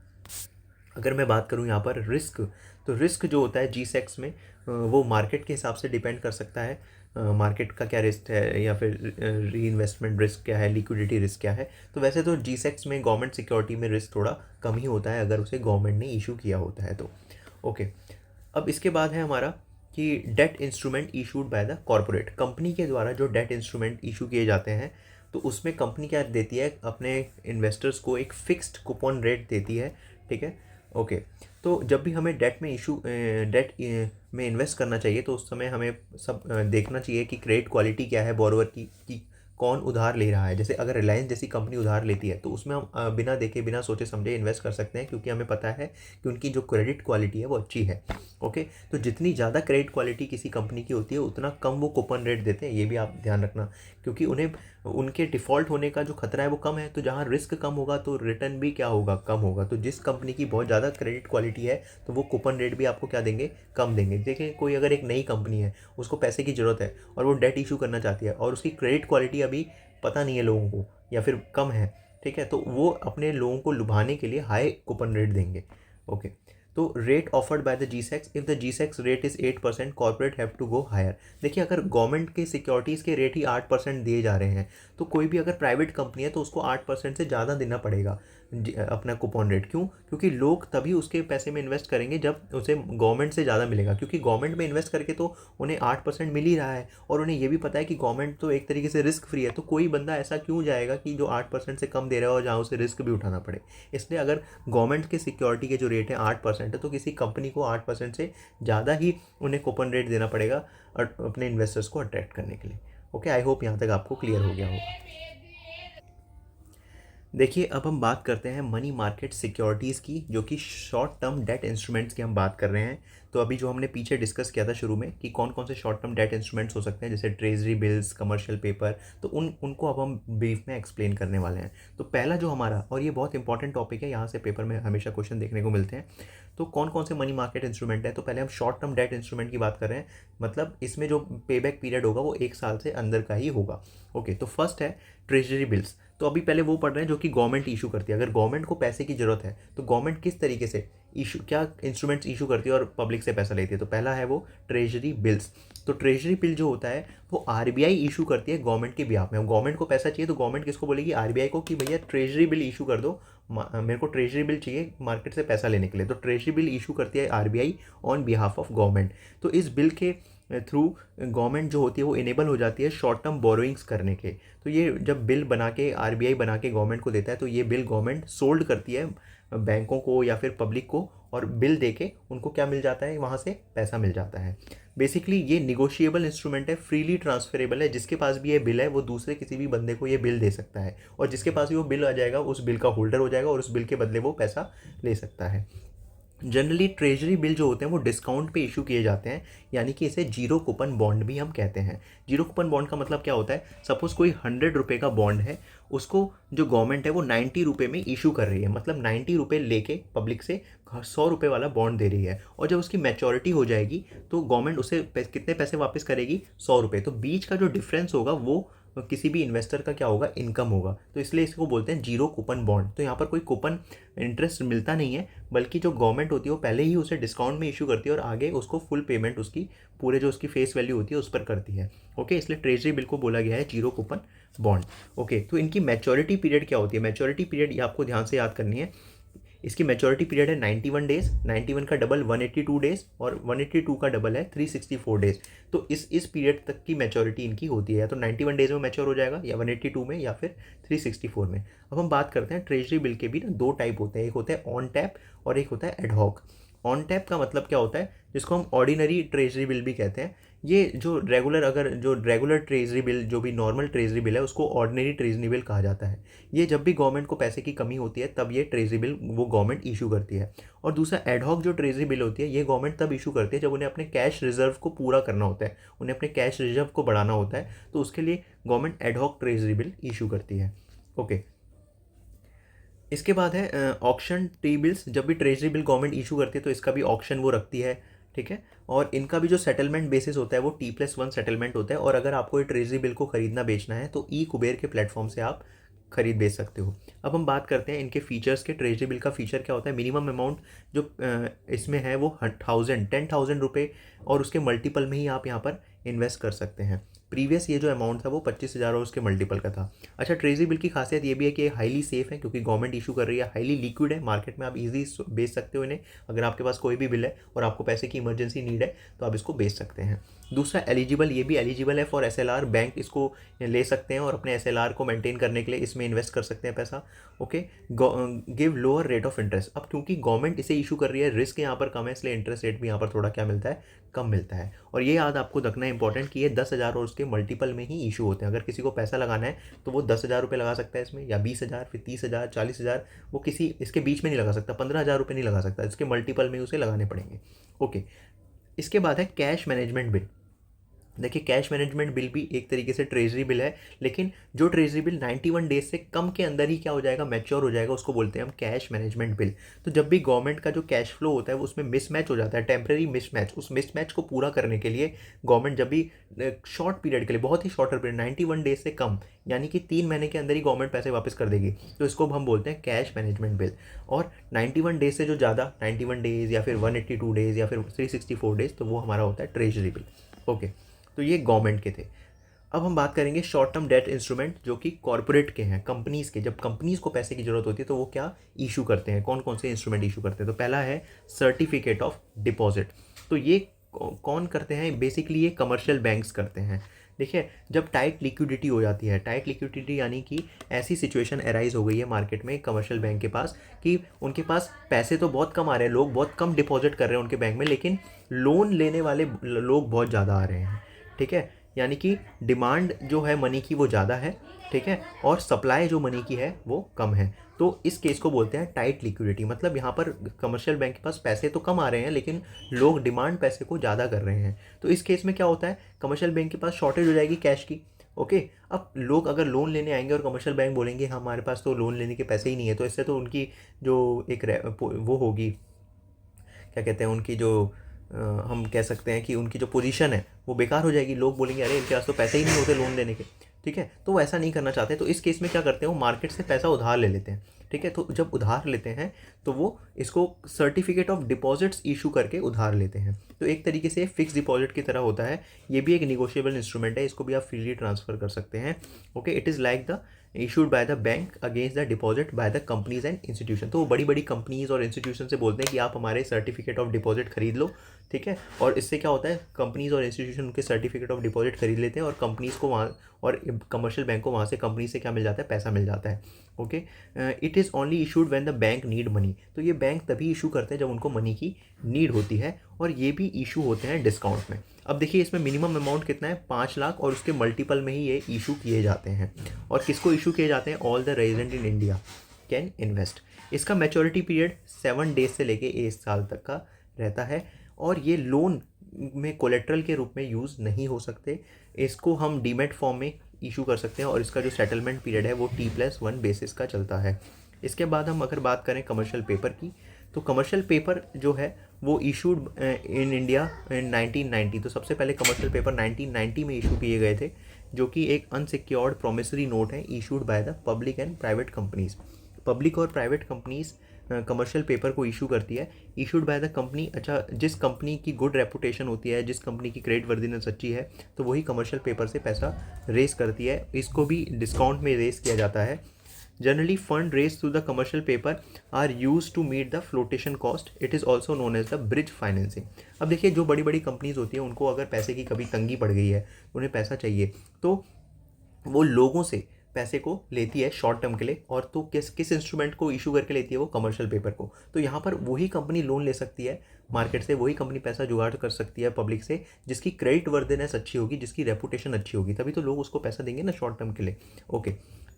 अगर मैं बात करूँ यहाँ पर रिस्क, तो रिस्क जो होता है GSEX में वो मार्केट के हिसाब से डिपेंड कर सकता है। मार्केट का क्या रिस्क है या फिर री इन्वेस्टमेंट रिस्क क्या है, लिक्विडिटी रिस्क क्या है। तो वैसे तो GSEX में गवर्नमेंट सिक्योरिटी में रिस्क थोड़ा कम ही होता है अगर उसे गवर्नमेंट ने इशू किया होता है तो। ओके, अब इसके बाद है हमारा कि debt instrument issued by the corporate. Company के द्वारा जो डेट इंस्ट्रूमेंट इशू किए जाते हैं तो उसमें कंपनी क्या देती है? अपने इन्वेस्टर्स को एक फ़िक्स्ड कूपन रेट देती है। ठीक है, ओके, तो जब भी हमें डेट में इन्वेस्ट करना चाहिए तो उस समय हमें सब देखना चाहिए कि क्रेडिट क्वालिटी क्या है बोरोवर की, कि कौन उधार ले रहा है। जैसे अगर रिलायंस जैसी कंपनी उधार लेती है तो उसमें हम बिना देखे बिना सोचे समझे इन्वेस्ट कर सकते हैं, क्योंकि हमें पता है कि उनकी जो क्रेडिट क्वालिटी है वो अच्छी है। ओके, तो जितनी ज़्यादा क्रेडिट क्वालिटी किसी कंपनी की होती है उतना कम वो कूपन रेट देते हैं, ये भी आप ध्यान रखना, क्योंकि उन्हें उनके डिफ़ॉल्ट होने का जो खतरा है वो कम है, तो जहाँ रिस्क कम होगा तो रिटर्न भी क्या होगा, कम होगा। तो जिस कंपनी की बहुत ज़्यादा क्रेडिट क्वालिटी है तो वो कूपन रेट भी आपको क्या देंगे, कम देंगे। देखिए कोई अगर एक नई कंपनी है, उसको पैसे की ज़रूरत है और वो डेट इशू करना चाहती है और उसकी क्रेडिट क्वालिटी अभी पता नहीं है लोगों को या फिर कम है, ठीक है, तो वो अपने लोगों को लुभाने के लिए हाई कूपन रेट देंगे। ओके, तो rate offered by the G-secs, if the G-secs rate is 8%, corporate have to go higher. देखिए अगर गवर्नमेंट के सिक्योरिटीज़ के रेट ही 8% दिए जा रहे हैं तो कोई भी अगर प्राइवेट कंपनी है तो उसको 8% से ज़्यादा देना पड़ेगा अपना कूपन रेट। क्यों? क्योंकि लोग तभी उसके पैसे में इन्वेस्ट करेंगे जब उसे गवर्नमेंट से ज़्यादा मिलेगा, क्योंकि गवर्नमेंट में इन्वेस्ट करके तो उन्हें 8% मिल ही रहा है और उन्हें ये भी पता है कि गवर्नमेंट तो एक तरीके से रिस्क फ्री है, तो कोई बंदा ऐसा क्यों जाएगा कि जो 8% से कम दे रहा है और जहाँ उसे रिस्क भी उठाना पड़े। इसलिए अगर गवर्नमेंट के सिक्योरिटी के जो रेट है 8% है तो किसी कंपनी को 8% से ज़्यादा ही उन्हें कूपन रेट देना पड़ेगा और अपने इन्वेस्टर्स को अट्रैक्ट करने के लिए। ओके, आई होप यहाँ तक आपको क्लियर हो गया होगा। देखिए अब हम बात करते हैं मनी मार्केट सिक्योरिटीज़ की, जो कि शॉर्ट टर्म डेट इंस्ट्रूमेंट्स की हम बात कर रहे हैं। तो अभी जो हमने पीछे डिस्कस किया था शुरू में कि कौन कौन से शॉर्ट टर्म डेट इंस्ट्रूमेंट्स हो सकते हैं, जैसे ट्रेजरी बिल्स, कमर्शियल पेपर, तो उनको अब हम ब्रीफ में एक्सप्लेन करने वाले हैं। तो पहला जो हमारा, और ये बहुत इंपॉर्टेंट टॉपिक है, यहाँ से पेपर में हमेशा क्वेश्चन देखने को मिलते हैं। तो कौन कौन से मनी मार्केट इंस्ट्रूमेंट है, तो पहले हम शॉर्ट टर्म डेट इंस्ट्रूमेंट की बात कर रहे हैं, मतलब इसमें जो पे बैक पीरियड होगा वो 1 साल से अंदर का ही होगा। ओके, तो फर्स्ट है ट्रेजरी बिल्स। तो अभी पहले वो पढ़ रहे हैं जो कि गवर्नमेंट इशू करती है। अगर गवर्नमेंट को पैसे की ज़रूरत है तो गवर्नमेंट किस तरीके से इशू, क्या इंस्ट्रूमेंट्स इशू करती है और पब्लिक से पैसा लेती है, तो पहला है वो ट्रेजरी बिल्स। तो ट्रेजरी बिल जो होता है वो आरबीआई इशू करती है गवर्नमेंट के बिहाफ में। गवर्नमेंट को पैसा चाहिए तो गवर्नमेंट किसको बोलेगी, आरबीआई को, कि भैया ट्रेजरी बिल इशू कर दो, मेरे को ट्रेजरी बिल चाहिए मार्केट से पैसा लेने के लिए। तो ट्रेजरी बिल इशू करती है RBI on behalf of government. तो इस बिल के थ्रू गवर्नमेंट जो होती है वो इनेबल हो जाती है शॉर्ट टर्म बोरोइंग्स करने के। तो ये जब बिल बना के आरबीआई बना के गवर्नमेंट को देता है तो ये बिल गवर्नमेंट सोल्ड करती है बैंकों को या फिर पब्लिक को, और बिल देके उनको क्या मिल जाता है, वहाँ से पैसा मिल जाता है। बेसिकली ये निगोशिएबल इंस्ट्रूमेंट है, फ्रीली ट्रांसफरेबल है। जिसके पास भी ये बिल है वो दूसरे किसी भी बंदे को ये बिल दे सकता है, और जिसके पास भी वो बिल आ जाएगा उस बिल का होल्डर हो जाएगा और उस बिल के बदले वो पैसा ले सकता है। जनरली ट्रेजरी बिल जो होते हैं वो डिस्काउंट पे इशू किए जाते हैं, यानी कि इसे जीरो कूपन बॉन्ड भी हम कहते हैं। जीरो कूपन बॉन्ड का मतलब क्या होता है, सपोज़ कोई 100 रुपये का बॉन्ड है, उसको जो गवर्नमेंट है वो 90 रुपये में इशू कर रही है, मतलब 90 रुपये लेके पब्लिक से 100 रुपये वाला बॉन्ड दे रही है, और जब उसकी मैच्योरिटी हो जाएगी तो गवर्नमेंट उसे कितने पैसे वापस करेगी, 100 रुपये। तो बीच का जो डिफरेंस होगा वो किसी भी इन्वेस्टर का क्या होगा, इनकम होगा। तो इसलिए इसको बोलते हैं जीरो कूपन बॉन्ड। तो यहाँ पर कोई कूपन इंटरेस्ट मिलता नहीं है, बल्कि जो गवर्नमेंट होती है वो पहले ही उसे डिस्काउंट में इशू करती है और आगे उसको फुल पेमेंट उसकी पूरे जो उसकी फेस वैल्यू होती है उस पर करती है। ओके, इसलिए ट्रेजरी बिल को बोला गया है जीरो कूपन बॉन्ड। ओके, तो इनकी मैच्योरिटी पीरियड क्या होती है, मैच्योरिटी पीरियड ये आपको ध्यान से याद करनी है। इसकी मैच्योरिटी पीरियड है 91 डेज, 91 का डबल 182 डेज, और 182 का डबल है 364 डेज। तो इस पीरियड तक की मैच्योरिटी इनकी होती है, या तो 91 डेज में मैच्योर हो जाएगा, या 182 में, या फिर 364 में। अब हम बात करते हैं ट्रेजरी बिल के भी ना दो टाइप होते हैं, एक होता है ऑन टैप और एक होता है एडहॉक। ऑन टैप का मतलब क्या होता है, जिसको हम ऑर्डिनरी ट्रेजरी बिल भी कहते हैं। ये जो रेगुलर ट्रेजरी बिल, जो भी नॉर्मल ट्रेजरी बिल है, उसको ऑर्डिनरी ट्रेजरी बिल कहा जाता है। ये जब भी गवर्नमेंट को पैसे की कमी होती है तब ये ट्रेजरी बिल वो गवर्नमेंट इशू करती है। और दूसरा एडहॉक जो ट्रेजरी बिल होती है, ये गवर्नमेंट तब इशू करती है जब उन्हें अपने कैश रिजर्व को पूरा करना होता है, उन्हें अपने कैश रिजर्व को बढ़ाना होता है, तो उसके लिए government ad hoc treasury bill issue करती है। ओके, इसके बाद है ऑक्शन टी बिल्स। जब भी ट्रेजरी बिल गवर्नमेंट इशू करती है तो इसका भी ऑक्शन वो रखती है, ठीक है। और इनका भी जो सेटलमेंट बेसिस होता है वो T+1 सेटलमेंट होता है। और अगर आपको ये ट्रेजरी बिल को खरीदना बेचना है तो ई कुबेर के प्लेटफॉर्म से आप खरीद बेच सकते हो। अब हम बात करते हैं इनके फीचर्स के। ट्रेजरी बिल का फीचर क्या होता है, मिनिमम अमाउंट जो इसमें है वो 10,000 रुपये, और उसके मल्टीपल में ही आप यहाँ पर इन्वेस्ट कर सकते हैं। प्रीवियस ये जो अमाउंट था वो 25,000 और उसके मल्टीपल का था। अच्छा, ट्रेजरी बिल की खासियत ये भी है कि हाईली सेफ है, क्योंकि गवर्नमेंट इशू कर रही है, हाईली लिक्विड है, मार्केट में आप इजीली बेच सकते हो इन्हें। अगर आपके पास कोई भी बिल है और आपको पैसे की इमरजेंसी नीड है तो आप इसको बेच सकते हैं। दूसरा एलिजिबल, ये भी एलिजिबल है फॉर SLR। बैंक इसको ले सकते हैं और अपने SLR को मेंटेन करने के लिए इसमें इन्वेस्ट कर सकते हैं पैसा। Okay, give lower rate of interest. अब क्योंकि गवर्नमेंट इसे इशू कर रही है, रिस्क यहाँ पर कम है, इसलिए इंटरेस्ट रेट भी यहाँ पर थोड़ा क्या मिलता है, कम मिलता है। और ये याद आपको रखना है इंपॉर्टेंट कि ये 10,000 और उसके मल्टीपल में ही इशू होते हैं। अगर किसी को पैसा लगाना है तो वो 10,000 रुपये लगा सकता है इसमें, या 20,000, फिर 30,000, 40,000, वो किसी इसके बीच में नहीं लगा सकता, 15,000 रुपये नहीं लगा सकता, इसके मल्टीपल में उसे लगाने पड़ेंगे। ओके, इसके बाद है कैश मैनेजमेंट बिल। देखिए कैश मैनेजमेंट बिल भी एक तरीके से ट्रेजरी बिल है, लेकिन जो ट्रेजरी बिल 91 डेज से कम के अंदर ही क्या हो जाएगा, मैच्योर हो जाएगा, उसको बोलते हैं हम कैश मैनेजमेंट बिल। तो जब भी गवर्नमेंट का जो कैश फ्लो होता है वो उसमें मिसमैच हो जाता है, टेम्प्रेरी मिसमैच, उस मिसमैच को पूरा करने के लिए गवर्नमेंट जब भी शॉर्ट पीरियड के लिए, बहुत ही शॉर्टर पीरियड 91 डेज से कम, यानी कि 3 महीने के अंदर ही गवर्नमेंट पैसे वापस कर देगी, तो इसको हम बोलते हैं कैश मैनेजमेंट बिल। और 91 डेज से जो ज़्यादा, 91 डेज या फिर 182 डेज या फिर 364 डेज, तो वो हमारा होता है ट्रेजरी बिल। ओके, तो ये गवर्नमेंट के थे। अब हम बात करेंगे शॉर्ट टर्म डेट इंस्ट्रूमेंट जो कि कॉर्पोरेट के हैं, कंपनीज़ के। जब कंपनीज़ को पैसे की ज़रूरत होती है तो वो क्या इशू करते हैं, कौन कौन से इंस्ट्रूमेंट इशू करते हैं। तो पहला है सर्टिफिकेट ऑफ डिपॉजिट। तो ये कौन करते हैं, बेसिकली ये कमर्शियल बैंक्स करते हैं। देखिए जब टाइट लिक्विडिटी हो जाती है, टाइट लिक्विडिटी यानी कि ऐसी सिचुएशन अराइज हो गई है मार्केट में कमर्शियल बैंक के पास कि उनके पास पैसे तो बहुत कम आ रहे हैं, लोग बहुत कम डिपॉजिट कर रहे हैं उनके बैंक में, लेकिन लोन लेने वाले लोग बहुत ज़्यादा आ रहे हैं। ठीक है, यानी कि डिमांड जो है मनी की वो ज़्यादा है, ठीक है, और सप्लाई जो मनी की है वो कम है। तो इस केस को बोलते हैं टाइट लिक्विडिटी। मतलब यहाँ पर कमर्शियल बैंक के पास पैसे तो कम आ रहे हैं लेकिन लोग डिमांड पैसे को ज़्यादा कर रहे हैं। तो इस केस में क्या होता है, कमर्शियल बैंक के पास शॉर्टेज हो जाएगी कैश की। ओके, अब लोग अगर लोन लेने आएंगे और कमर्शियल बैंक बोलेंगे हमारे पास तो लोन लेने के पैसे ही नहीं है, तो इससे तो उनकी जो एक वो होगी, क्या कहते हैं, उनकी जो हम कह सकते हैं कि उनकी जो पोजीशन है वो बेकार हो जाएगी। लोग बोलेंगे अरे इनके पास तो पैसे ही नहीं होते लोन लेने के। ठीक है, तो वो ऐसा नहीं करना चाहते, तो इस केस में क्या करते हैं, वो मार्केट से पैसा उधार ले लेते हैं। ठीक है, तो जब उधार लेते हैं तो वो इसको सर्टिफिकेट ऑफ डिपॉजिट्स इशू करके उधार लेते हैं। तो एक तरीके से फिक्स डिपॉजिट की तरह होता है, ये भी एक निगोशिएबल इंस्ट्रूमेंट है, इसको भी आप फ्रीली ट्रांसफ़र कर सकते हैं। Okay, it is like the issued by the bank against the deposit by the companies and institution. तो वो बड़ी बड़ी कंपनीज और इंस्टीट्यूशन से बोलते हैं कि आप हमारे सर्टिफिकेट ऑफ डिपॉजिट खरीद लो। ठीक है, और इससे क्या होता है, कंपनीज और इंस्टीट्यूशन उनके सर्टिफिकेट ऑफ डिपॉजिट खरीद लेते हैं और कंपनीज को वहाँ और कमर्शियल बैंक को वहाँ से कंपनी से क्या मिल जाता है, पैसा मिल जाता है। Okay, it is only issued when the bank need money. तो ये बैंक तभी इशू करते हैं जब उनको मनी की नीड होती है, और ये भी इशू होते हैं डिस्काउंट में। अब देखिए इसमें मिनिमम अमाउंट कितना है, 5 लाख, और उसके मल्टीपल में ही ये इशू किए जाते हैं। और किसको इशू किए जाते हैं, all the resident in India can invest. इसका मैच्योरिटी पीरियड 7 डेज से लेके 1 साल तक का रहता है, और ये लोन में कोलेट्रल के रूप में यूज़ नहीं हो सकते। इसको हम डीमेट फॉर्म में इशू कर सकते हैं, और इसका जो सेटलमेंट पीरियड है वो T+1 बेसिस का चलता है। इसके बाद हम अगर बात करें कमर्शियल पेपर की, तो कमर्शियल पेपर जो है वो इशूड इन इंडिया इन 1990। तो सबसे पहले कमर्शियल पेपर 1990 में इशू किए गए थे, जो कि एक अनसिक्योर्ड प्रोमिसरी नोट है issued by the public and private companies. Public और प्राइवेट कंपनीज कमर्शियल पेपर को इशू करती है, इशूड बाय द कंपनी। अच्छा, जिस कंपनी की गुड रेपुटेशन होती है, जिस कंपनी की क्रेडिट वर्दीनेस अच्छी है, तो वही कमर्शियल पेपर से पैसा रेस करती है। इसको भी डिस्काउंट में रेस किया जाता है। Generally, fund raised through the commercial paper are used to meet the flotation cost. It is also known as the bridge financing. अब देखिए जो बड़ी बड़ी कंपनीज होती हैं उनको अगर पैसे की कभी तंगी पड़ गई है, उन्हें पैसा चाहिए, तो वो लोगों से पैसे को लेती है शॉर्ट टर्म के लिए। और तो किस किस इंस्ट्रूमेंट को इशू करके लेती है, वो कमर्शियल पेपर को। तो यहाँ पर वही कंपनी लोन ले सकती है मार्केट से, वही कंपनी पैसा जुगाड़ कर सकती है पब्लिक से, जिसकी क्रेडिट वर्दीनेस अच्छी होगी, जिसकी रेपुटेशन अच्छी होगी, तभी तो लोग उसको पैसा देंगे ना शॉर्ट टर्म के लिए। ओके,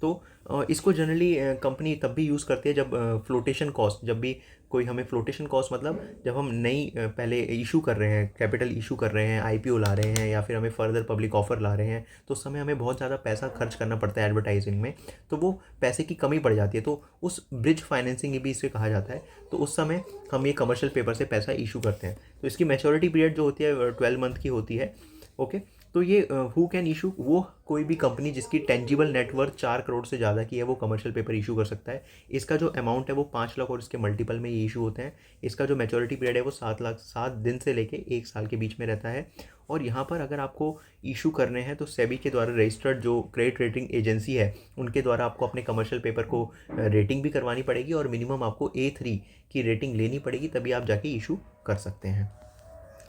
तो इसको जनरली कंपनी तब भी यूज़ करती है जब फ्लोटेशन कॉस्ट, जब भी कोई हमें फ्लोटेशन कॉस्ट मतलब जब हम नई पहले इशू कर रहे हैं, कैपिटल इशू कर रहे हैं, आईपीओ ला रहे हैं, या फिर हमें फर्दर पब्लिक ऑफर ला रहे हैं, तो उस समय हमें बहुत ज़्यादा पैसा खर्च करना पड़ता है एडवर्टाइजिंग में, तो वो पैसे की कमी पड़ जाती है, तो उस ब्रिज फाइनेंसिंग भी इसे कहा जाता है। तो उस समय हम ये कमर्शियल पेपर से पैसा इशू करते हैं। तो इसकी मैच्योरिटी पीरियड जो होती है 12 मंथ की होती है। ओके, तो ये हु कैन इशू, वो कोई भी कंपनी जिसकी टेंजिबल नेटवर्थ 4 करोड़ से ज़्यादा की है वो कमर्शियल पेपर इशू कर सकता है। इसका जो अमाउंट है वो 5 लाख और इसके मल्टीपल में ये इशू होते हैं। इसका जो मैच्योरिटी पीरियड है वो 7 दिन से लेके 1 साल के बीच में रहता है। और यहाँ पर अगर आपको इशू करने हैं तो सेबी के द्वारा रजिस्टर्ड जो क्रेडिट रेटिंग एजेंसी है उनके द्वारा आपको अपने कमर्शियल पेपर को रेटिंग भी करवानी पड़ेगी, और मिनिमम आपको A3 की रेटिंग लेनी पड़ेगी, तभी आप जाके इशू कर सकते हैं।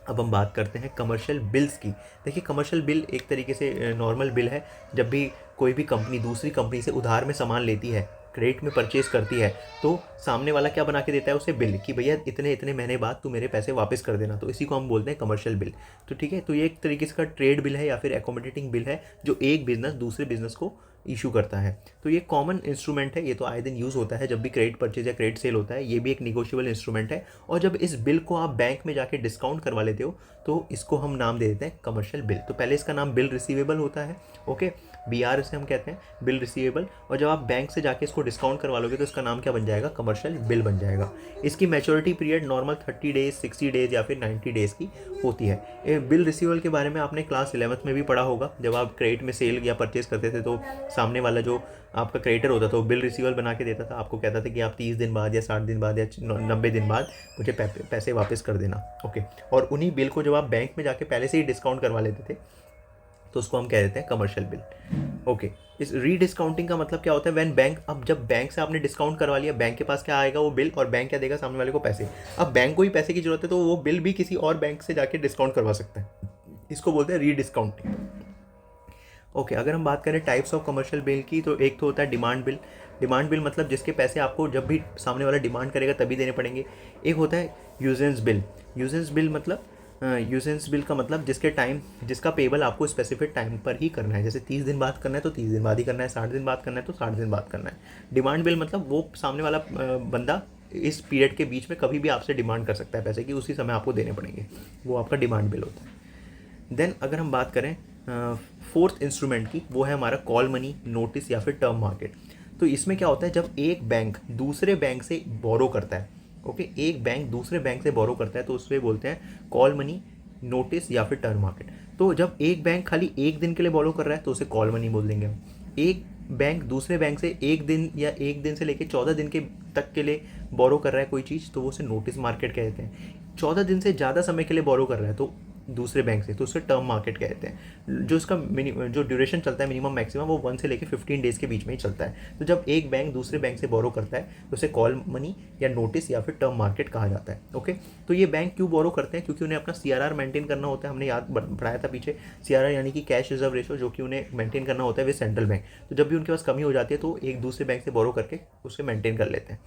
अब हम बात करते हैं कमर्शियल बिल्स की। देखिए कमर्शियल बिल एक तरीके से नॉर्मल बिल है। जब भी कोई भी कंपनी दूसरी कंपनी से उधार में सामान लेती है, क्रेडिट में परचेज करती है, तो सामने वाला क्या बना के देता है उसे, बिल, कि भैया इतने इतने महीने बाद तू मेरे पैसे वापस कर देना। तो इसी को हम बोलते हैं कमर्शियल बिल। तो ठीक है, तो ये एक तरीके से का ट्रेड बिल है या फिर एकोमोडेटिंग बिल है, जो एक बिजनेस दूसरे बिजनेस को इशू करता है। तो ये कॉमन इंस्ट्रूमेंट है, ये तो आए दिन यूज़ होता है जब भी क्रेडिट परचेज या क्रेडिट सेल होता है। ये भी एक निगोशिएबल इंस्ट्रूमेंट है, और जब इस बिल को आप बैंक में जाके डिस्काउंट करवा लेते हो तो इसको हम नाम दे देते हैं कमर्शियल बिल। तो पहले इसका नाम बिल रिसीवेबल होता है, ओके, BR से हम कहते हैं, बिल रिसीवेबल। और जब आप बैंक से जाके इसको डिस्काउंट करवा लोगे तो इसका नाम क्या बन जाएगा, कमर्शियल बिल बन जाएगा। इसकी maturity period normal 30 days, 60 days या फिर 90 डेज़ की होती है। बिल रिसीवेबल के बारे में आपने क्लास 11th में भी पढ़ा होगा। जब आप क्रेडिट में सेल या परचेज करते थे तो सामने वाला जो आपका क्रेडिटर होता था वो बिल रिसीवेबल बना के देता था, आपको कहता था कि आप 30 दिन बाद या 60 दिन बाद या 90 दिन बाद मुझे पैसे वापस कर देना, ओके। और उन्हीं बिल को जब आप बैंक में जाके पहले से ही डिस्काउंट करवा लेते थे तो उसको हम कह देते हैं कमर्शियल बिल, ओके। इस रीडिस्काउंटिंग का मतलब क्या होता है, व्हेन बैंक, अब जब बैंक से आपने डिस्काउंट करवा लिया, बैंक के पास क्या आएगा, वो बिल, और बैंक क्या देगा, सामने वाले को पैसे। अब बैंक को ही पैसे की जरूरत है तो वो बिल भी किसी और बैंक से जाके डिस्काउंट करवा सकता है, इसको बोलते हैं रीडिस्काउंटिंग, ओके। अगर हम बात करें टाइप्स ऑफ कमर्शियल बिल की, तो एक तो होता है डिमांड बिल। डिमांड बिल मतलब जिसके पैसे आपको जब भी सामने वाला डिमांड करेगा तभी देने पड़ेंगे। एक होता है यूजेंस बिल। यूजेंस बिल मतलब यूजेंस बिल का मतलब जिसका पेबल आपको स्पेसिफिक टाइम पर ही करना है। जैसे 30 दिन बाद करना है तो 30 दिन बाद ही करना है, 60 दिन बाद करना है तो 60 दिन बाद करना है। डिमांड बिल मतलब वो सामने वाला बंदा इस पीरियड के बीच में कभी भी आपसे डिमांड कर सकता है पैसे की, उसी समय आपको देने पड़ेंगे, वो आपका डिमांड बिल होता है। देन अगर हम बात करें फोर्थ इंस्ट्रूमेंट की, वो है हमारा कॉल मनी, नोटिस या फिर टर्म मार्केट। तो इसमें क्या होता है, जब एक बैंक दूसरे बैंक से बोरो करता है, ओके, एक बैंक दूसरे बैंक से बोरो करता है तो उससे बोलते हैं कॉल मनी, नोटिस या फिर टर्म मार्केट। तो जब एक बैंक खाली एक दिन के लिए बोरो कर रहा है तो उसे कॉल मनी बोल देंगे हम। एक बैंक दूसरे बैंक से एक दिन या एक दिन से लेकर 14 दिन के तक के लिए बोरो कर रहा है कोई चीज़ तो वो उसे नोटिस मार्केट कहते हैं। 14 दिन से ज़्यादा समय के लिए बोरो कर रहा है तो दूसरे बैंक से तो उसे टर्म मार्केट कहते हैं। जो इसका जो ड्यूरेशन चलता है मिनिमम मैक्सिमम, वो 1 से लेकर 15 डेज़ के बीच में ही चलता है। तो जब एक बैंक दूसरे बैंक से बोरो करता है तो उसे कॉल मनी या नोटिस या फिर टर्म मार्केट कहा जाता है, ओके। तो ये बैंक क्यों बोरो करते हैं, क्योंकि उन्हें अपना CRR मेंटेन करना होता है। हमने याद पढ़ाया था पीछे, CRR यानी कि कैश रिजर्व रेशो, जो कि उन्हें मेंटेन करना होता है विद सेंट्रल बैंक। तो जब भी उनके पास कमी हो जाती है तो एक दूसरे बैंक से बोरो करके उसे मेंटेन कर लेते हैं।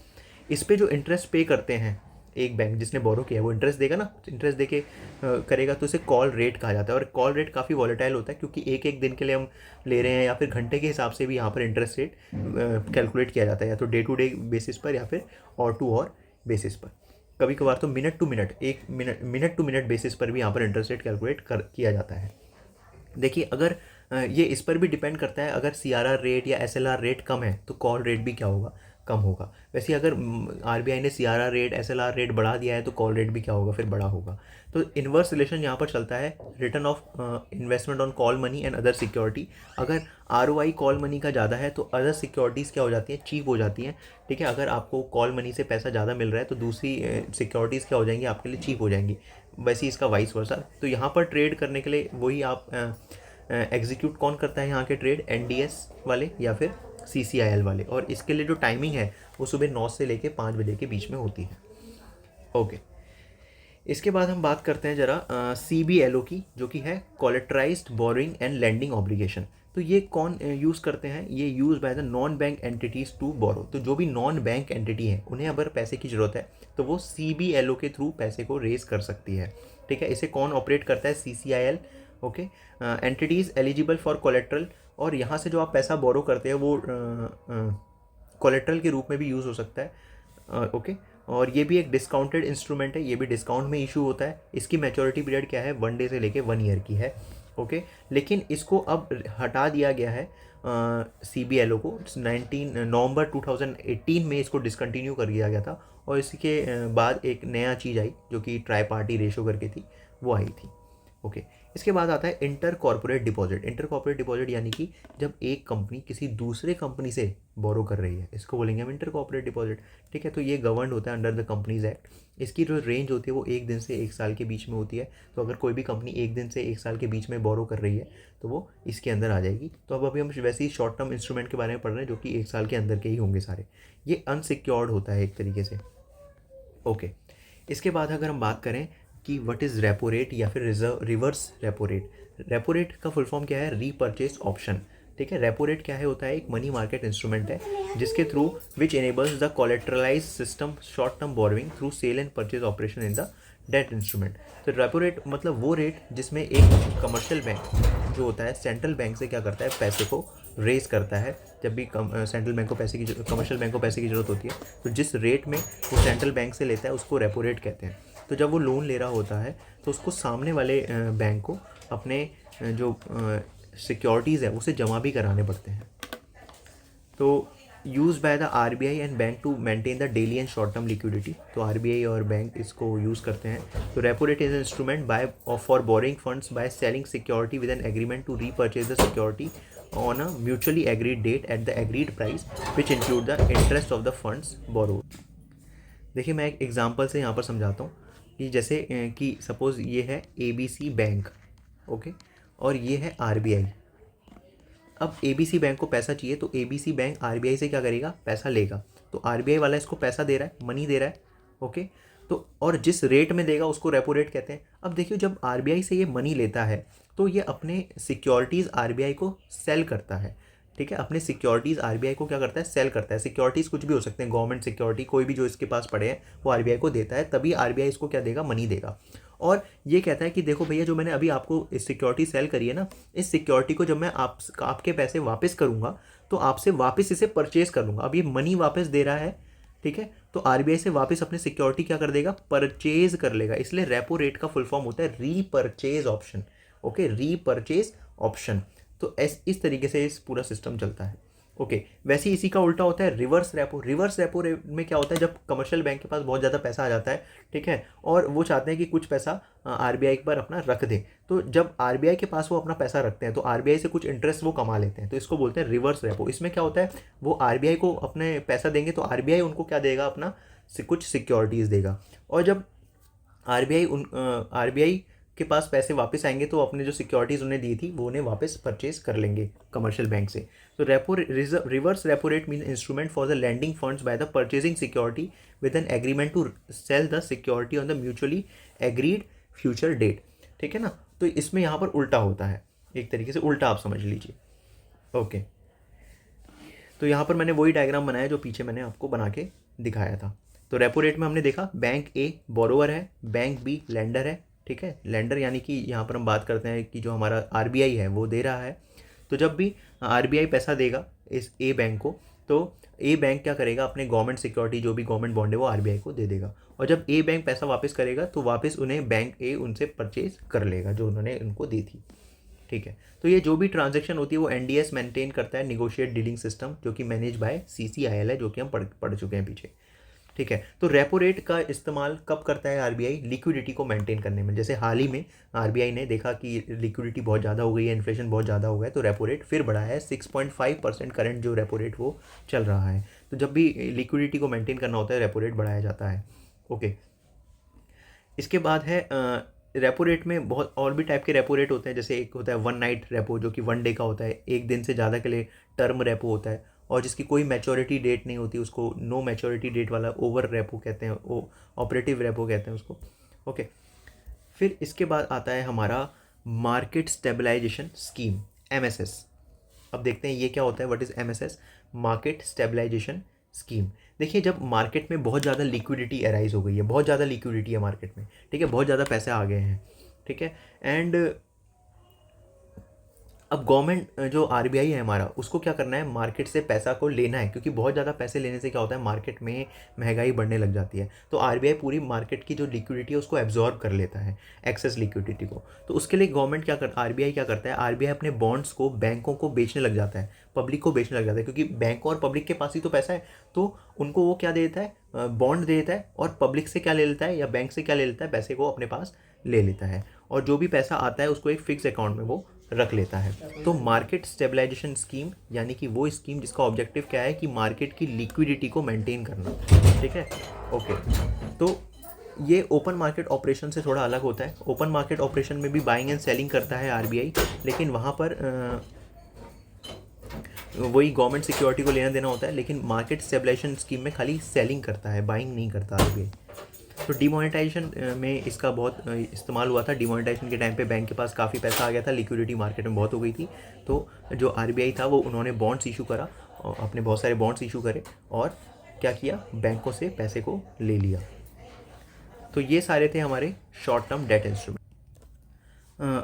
इस पर जो इंटरेस्ट पे करते हैं एक बैंक जिसने बोरो किया है, वो इंटरेस्ट देगा ना, इंटरेस्ट देके करेगा तो उसे कॉल रेट कहा जाता है। और कॉल रेट काफ़ी वॉलेटाइल होता है क्योंकि एक एक दिन के लिए हम ले रहे हैं या फिर घंटे के हिसाब से भी यहाँ पर इंटरेस्ट रेट कैलकुलेट किया जाता है, या तो डे टू डे बेसिस पर या फिर और टू और बेसिस पर। कभी कभार तो minute to minute, minute to minute basis पर भी यहाँ पर इंटरेस्ट रेट कैलकुलेट किया जाता है। देखिए, अगर ये इस पर भी डिपेंड करता है, अगर CRR रेट या SLR रेट कम है तो कॉल रेट भी क्या होगा, कम होगा। वैसे अगर RBI ने CRR रेट, SLR रेट बढ़ा दिया है तो कॉल रेट भी क्या होगा, फिर बड़ा होगा। तो इन्वर्स रिलेशन यहाँ पर चलता है, return of investment on call money and other security. अगर ROI कॉल मनी का ज़्यादा है तो अदर सिक्योरिटीज़ क्या हो जाती हैं, चीप हो जाती हैं, ठीक है। अगर आपको कॉल मनी से पैसा ज़्यादा मिल रहा है तो दूसरी सिक्योरिटीज़ क्या हो जाएंगी, आपके लिए चीप हो जाएंगी। वैसे ही इसका वाइस वर्सा। तो यहाँ पर ट्रेड करने के लिए वही आप एग्जीक्यूट कौन करता है यहाँ के ट्रेड, NDS वाले या फिर CCIL वाले। और इसके लिए जो टाइमिंग है वो सुबह 9 से लेकर 5 बजे के बीच में होती है, ओके। इसके बाद हम बात करते हैं जरा CBLO की, जो कि है collateralized borrowing and lending obligation. तो ये कौन यूज़ करते हैं, ये use by the non bank entities to borrow. तो जो भी नॉन बैंक एंटिटी है उन्हें अगर पैसे की ज़रूरत है तो वो CBLO के थ्रू पैसे को रेज कर सकती है, ठीक है। इसे कौन ऑपरेट करता है, CCIL, okay. Entities eligible for collateral, और यहाँ से जो आप पैसा बोरो करते हैं वो कोलेट्रल के रूप में भी यूज़ हो सकता है, ओके। और ये भी एक डिस्काउंटेड इंस्ट्रूमेंट है, ये भी डिस्काउंट में इशू होता है। इसकी मैच्योरिटी पीरियड क्या है, 1 डे से लेके 1 ईयर की है, ओके। लेकिन इसको अब हटा दिया गया है CBLO को। 19 नवंबर 2018 में इसको डिसकंटिन्यू कर दिया गया था, और इसके बाद एक नया चीज़ आई जो कि ट्राई पार्टी रेशो करके थी, वो आई थी, ओके। इसके बाद आता है inter corporate deposit. Inter corporate deposit यानी कि जब एक कंपनी किसी दूसरे कंपनी से बोरो कर रही है, इसको बोलेंगे हम इंटर कॉर्पोरेट डिपॉजिट, ठीक है। तो ये गवर्न होता है अंडर द कंपनीज एक्ट। इसकी जो रेंज होती है वो 1 दिन से 1 साल के बीच में होती है। तो अगर कोई भी कंपनी 1 दिन से 1 साल के बीच में बोरो कर रही है तो वो इसके अंदर आ जाएगी। तो अब अभी हम वैसे ही शॉर्ट टर्म इंस्ट्रूमेंट के बारे में पढ़ रहे हैं जो कि 1 साल के अंदर के ही होंगे सारे। ये अनसिक्योर्ड होता है एक तरीके से, ओके। इसके बाद अगर हम बात करें कि व्हाट इज़ रेपो रेट या फिर reverse repo rate. Repo rate का फुल फॉर्म क्या है, रीपर्चेज ऑप्शन, ठीक है। रेपो रेट क्या है, होता है एक मनी मार्केट इंस्ट्रूमेंट है जिसके through which enables the collateralize system short term borrowing through sale and purchase operation in the debt instrument. तो रेपो रेट मतलब वो रेट जिसमें एक कमर्शियल बैंक जो होता है सेंट्रल बैंक से क्या करता है, पैसे को रेस करता है जब भी सेंट्रल बैंक को पैसे की कमर्शियल बैंक को पैसे की ज़रूरत होती है, तो जिस रेट में वो सेंट्रल बैंक से लेता है उसको रेपो रेट कहते हैं। तो जब वो लोन ले रहा होता है तो उसको सामने वाले बैंक को अपने जो सिक्योरिटीज़ है उसे जमा भी कराने पड़ते हैं। तो use by the RBI and bank to maintain the daily and short term liquidity. तो आरबीआई और बैंक इसको यूज़ करते हैं। तो repo rate is instrument by for borrowing funds by selling security with an agreement to repurchase the security on a mutually agreed date at the agreed price which include the interest of the funds borrowed. देखिए मैं एक example से यहाँ पर समझाता हूँ कि जैसे कि सपोज़ ये है एबीसी बैंक, ओके, और ये है आरबीआई। अब एबीसी बैंक को पैसा चाहिए तो एबीसी बैंक आरबीआई से क्या करेगा, पैसा लेगा। तो आरबीआई वाला इसको पैसा दे रहा है, मनी दे रहा है, ओके। तो और जिस रेट में देगा उसको रेपो रेट कहते हैं। अब देखिए जब आरबीआई से ये मनी लेता है तो ये अपने सिक्योरिटीज़ आरबीआई को सेल करता है, ठीक है। अपने सिक्योरिटीज़ आरबीआई को क्या करता है, सेल करता है। सिक्योरिटीज़ कुछ भी हो सकते हैं, गवर्नमेंट सिक्योरिटी, कोई भी जो इसके पास पड़े हैं वो आरबीआई को देता है, तभी आरबीआई इसको क्या देगा, मनी देगा। और ये कहता है कि देखो भैया जो मैंने अभी आपको इस सिक्योरिटी सेल करी है ना, इस सिक्योरिटी को जब मैं आपके पैसे वापस करूँगा तो आपसे वापस इसे परचेज कर लूँगा। अब ये मनी वापस दे रहा है, ठीक है, तो आरबीआई से वापस अपनी सिक्योरिटी क्या कर देगा, परचेज कर लेगा। इसलिए रेपो रेट का फुल फॉर्म होता है repurchase option, okay, repurchase option. तो इस तरीके से इस पूरा सिस्टम चलता है, ओके। वैसे ही इसी का उल्टा होता है reverse repo. Reverse repo rate में क्या होता है, जब कमर्शियल बैंक के पास बहुत ज़्यादा पैसा आ जाता है, ठीक है, और वो चाहते हैं कि कुछ पैसा आरबीआई पर अपना रख दें, तो जब आरबीआई के पास वो अपना पैसा रखते हैं तो आरबीआई से कुछ इंटरेस्ट वो कमा लेते हैं, तो इसको बोलते हैं रिवर्स रेपो। इसमें क्या होता है, वो आरबीआई को अपने पैसा देंगे तो आरबीआई उनको क्या देगा, अपना कुछ सिक्योरिटीज़ देगा। और जब आरबीआई के पास पैसे वापस आएंगे तो अपने जो सिक्योरिटीज़ उन्हें दी थी वो उन्हें वापस परचेज कर लेंगे कमर्शियल बैंक से। तो reverse repo rate mean instrument for the lending funds by the purchasing security with an agreement to sell the security on the mutually agreed future date, ठीक है ना। तो इसमें यहाँ पर उल्टा होता है, एक तरीके से उल्टा आप समझ लीजिए, ओके। तो यहाँ पर मैंने वही डायग्राम बनाया जो पीछे मैंने आपको बना के दिखाया था। तो रेपो रेट में हमने देखा बैंक ए बोरोवर है, बैंक बी लेंडर है, ठीक है। लेंडर यानी कि यहाँ पर हम बात करते हैं कि जो हमारा आरबीआई है वो दे रहा है। तो जब भी आरबीआई पैसा देगा इस ए बैंक को, तो ए बैंक क्या करेगा, अपने गवर्नमेंट सिक्योरिटी जो भी गवर्नमेंट बॉन्ड है वो आरबीआई को दे देगा। और जब ए बैंक पैसा वापस करेगा तो वापस उन्हें बैंक ए उनसे परचेज कर लेगा जो उन्होंने उनको दी थी, ठीक है। तो ये जो भी ट्रांजैक्शन होती है वो एनडीएस मेंटेन करता है, निगोशिएट डीलिंग सिस्टम, जो कि मैनेज बाय सीसीआईएल है, जो कि हम पढ़ चुके हैं पीछे, ठीक है। तो रेपो रेट का इस्तेमाल कब करता है आरबीआई, लिक्विडिटी को मेंटेन करने में। जैसे हाल ही में आरबीआई ने देखा कि लिक्विडिटी बहुत ज़्यादा हो गई है, इन्फ्लेशन बहुत ज़्यादा हो गया है, तो रेपो रेट फिर बढ़ाया है 6.5%। करंट जो रेपो रेट वो चल रहा है। तो जब भी लिक्विडिटी को मेंटेन करना होता है रेपो रेट बढ़ाया जाता है, ओके। इसके बाद है रेपो रेट में बहुत और भी टाइप के रेपो रेट होते हैं। जैसे एक होता है वन नाइट रेपो, जो कि 1 डे का होता है, एक दिन से ज़्यादा के लिए टर्म रेपो होता है, और जिसकी कोई मैच्योरिटी डेट नहीं होती उसको नो मैच्योरिटी डेट वाला ओवर रेपो कहते हैं, वो ऑपरेटिव रेपो कहते हैं उसको, ओके। फिर इसके बाद आता है हमारा मार्केट स्टेबलाइजेशन स्कीम, एमएसएस। अब देखते हैं ये क्या होता है, what is MSS, market stabilization scheme. देखिए जब मार्केट में बहुत ज़्यादा लिक्विडिटी अराइज हो गई है, बहुत ज़्यादा लिक्विडिटी है मार्केट में, ठीक है, बहुत ज़्यादा पैसे आ गए हैं, ठीक है, एंड अब गवर्नमेंट जो आरबीआई है हमारा, उसको क्या करना है, मार्केट से पैसा को लेना है, क्योंकि बहुत ज़्यादा पैसे लेने से क्या होता है, मार्केट में महंगाई बढ़ने लग जाती है। तो आरबीआई पूरी मार्केट की जो लिक्विडिटी है उसको एब्जॉर्ब कर लेता है, एक्सेस लिक्विडिटी को। तो उसके लिए गवर्नमेंट आरबीआई क्या करता है, आरबीआई अपने बॉन्ड्स को बैंकों को बेचने लग जाता है, पब्लिक को बेचने लग जाता है, क्योंकि बैंकों और पब्लिक के पास ही तो पैसा है। तो उनको वो क्या दे देता है, बॉन्ड दे देता है, और पब्लिक से क्या ले लेता है या बैंक से क्या ले लेता है, पैसे को अपने पास ले लेता है, और जो भी पैसा आता है उसको एक फिक्स अकाउंट में वो रख लेता है। तो मार्केट स्टेबलाइजेशन स्कीम यानी कि वो स्कीम जिसका ऑब्जेक्टिव क्या है कि मार्केट की लिक्विडिटी को मेंटेन करना, ठीक है, ओके। तो ये ओपन मार्केट ऑपरेशन से थोड़ा अलग होता है। ओपन मार्केट ऑपरेशन में भी बाइंग एंड सेलिंग करता है आरबीआई, लेकिन वहाँ पर वही गवर्नमेंट सिक्योरिटी को लेना देना होता है, लेकिन मार्केट स्टेबलाइजेशन स्कीम में खाली सेलिंग करता है, बाइंग नहीं करता आरबीआई। तो डिमोनेटाइजेशन में इसका बहुत इस्तेमाल हुआ था। डिमोनेटाइजेशन के टाइम पे बैंक के पास काफ़ी पैसा आ गया था, लिक्विडिटी मार्केट में बहुत हो गई थी, तो जो आरबीआई था वो उन्होंने बॉन्ड्स इशू करा, अपने बहुत सारे बॉन्ड्स इशू करे, और क्या किया, बैंकों से पैसे को ले लिया। तो ये सारे थे हमारे शॉर्ट टर्म डेट इंस्ट्रूमेंट।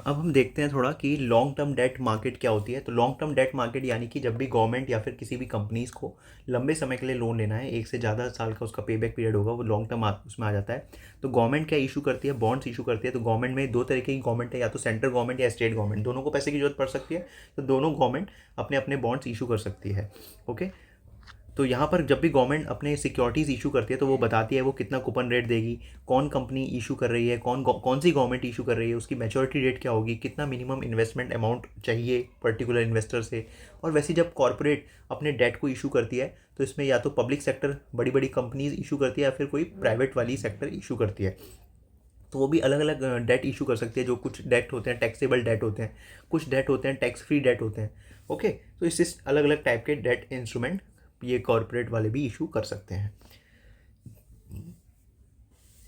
अब हम देखते हैं थोड़ा कि लॉन्ग टर्म डेट मार्केट क्या होती है। तो लॉन्ग टर्म डेट मार्केट यानी कि जब भी गवर्नमेंट या फिर किसी भी कंपनीज़ को लंबे समय के लिए लोन लेना है, एक से ज़्यादा साल का उसका पे बैक पीरियड होगा, वो लॉन्ग टर्म उसमें आ जाता है। तो गवर्नमेंट क्या इशू करती है, बॉन्ड्स इशू करती है। तो गवर्नमेंट में दो तरीके की गवर्नमेंट है, या तो सेंट्रल गवर्नमेंट या स्टेट गवर्नमेंट, दोनों को पैसे की जरूरत पड़ सकती है। तो दोनों गवर्नमेंट अपने अपने बॉन्ड्स इशू कर सकती है। ओके, तो यहाँ पर जब भी गवर्नमेंट अपने सिक्योरिटीज़ इशू करती है तो वो बताती है वो कितना कूपन रेट देगी, कौन कंपनी इशू कर रही है, कौन सी गवर्नमेंट इशू कर रही है, उसकी मैच्योरिटी डेट क्या होगी, कितना मिनिमम इन्वेस्टमेंट अमाउंट चाहिए पर्टिकुलर इन्वेस्टर से। और वैसे जब कॉर्पोरेट अपने डेट को इशू करती है तो इसमें या तो पब्लिक सेक्टर बड़ी बड़ी कंपनीज इशू करती है या फिर कोई प्राइवेट वाली सेक्टर इशू करती है। तो वो भी अलग अलग डेट इशू कर सकती है। जो कुछ डेट होते हैं टैक्सेबल डेट होते हैं, कुछ डेट होते हैं टैक्स फ्री डेट होते हैं। ओके, तो इससे अलग अलग टाइप के डेट इंस्ट्रूमेंट ये कॉर्पोरेट वाले भी इशू कर सकते हैं।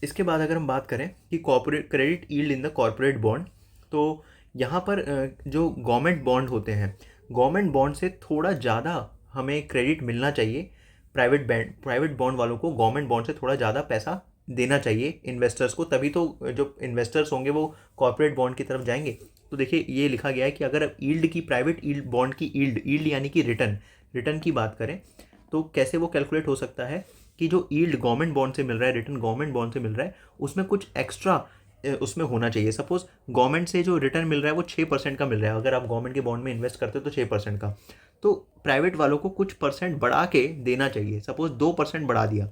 इसके बाद अगर हम बात करें कि corporate credit yield in the corporate bond, तो यहाँ पर जो गवर्नमेंट बॉन्ड होते हैं, गवर्नमेंट बॉन्ड से थोड़ा ज़्यादा हमें क्रेडिट मिलना चाहिए। प्राइवेट बॉन्ड वालों को गवर्नमेंट बॉन्ड से थोड़ा ज़्यादा पैसा देना चाहिए इन्वेस्टर्स को, तभी तो जो इन्वेस्टर्स होंगे वो कॉर्पोरेट बॉन्ड की तरफ जाएंगे। तो देखिए ये लिखा गया है कि अगर यील्ड की प्राइवेट यील्ड बॉन्ड की यील्ड यानी कि रिटर्न की बात करें तो कैसे वो कैलकुलेट हो सकता है कि जो यील्ड गवर्नमेंट बॉन्ड से मिल रहा है, रिटर्न गवर्नमेंट बॉन्ड से मिल रहा है, उसमें कुछ एक्स्ट्रा उसमें होना चाहिए। सपोज गवर्नमेंट से जो रिटर्न मिल रहा है वो 6% का मिल रहा है, अगर आप गवर्नमेंट के बॉन्ड में इन्वेस्ट करते हो तो 6% का, तो प्राइवेट वालों को कुछ परसेंट बढ़ा के देना चाहिए। सपोज 2% बढ़ा दिया,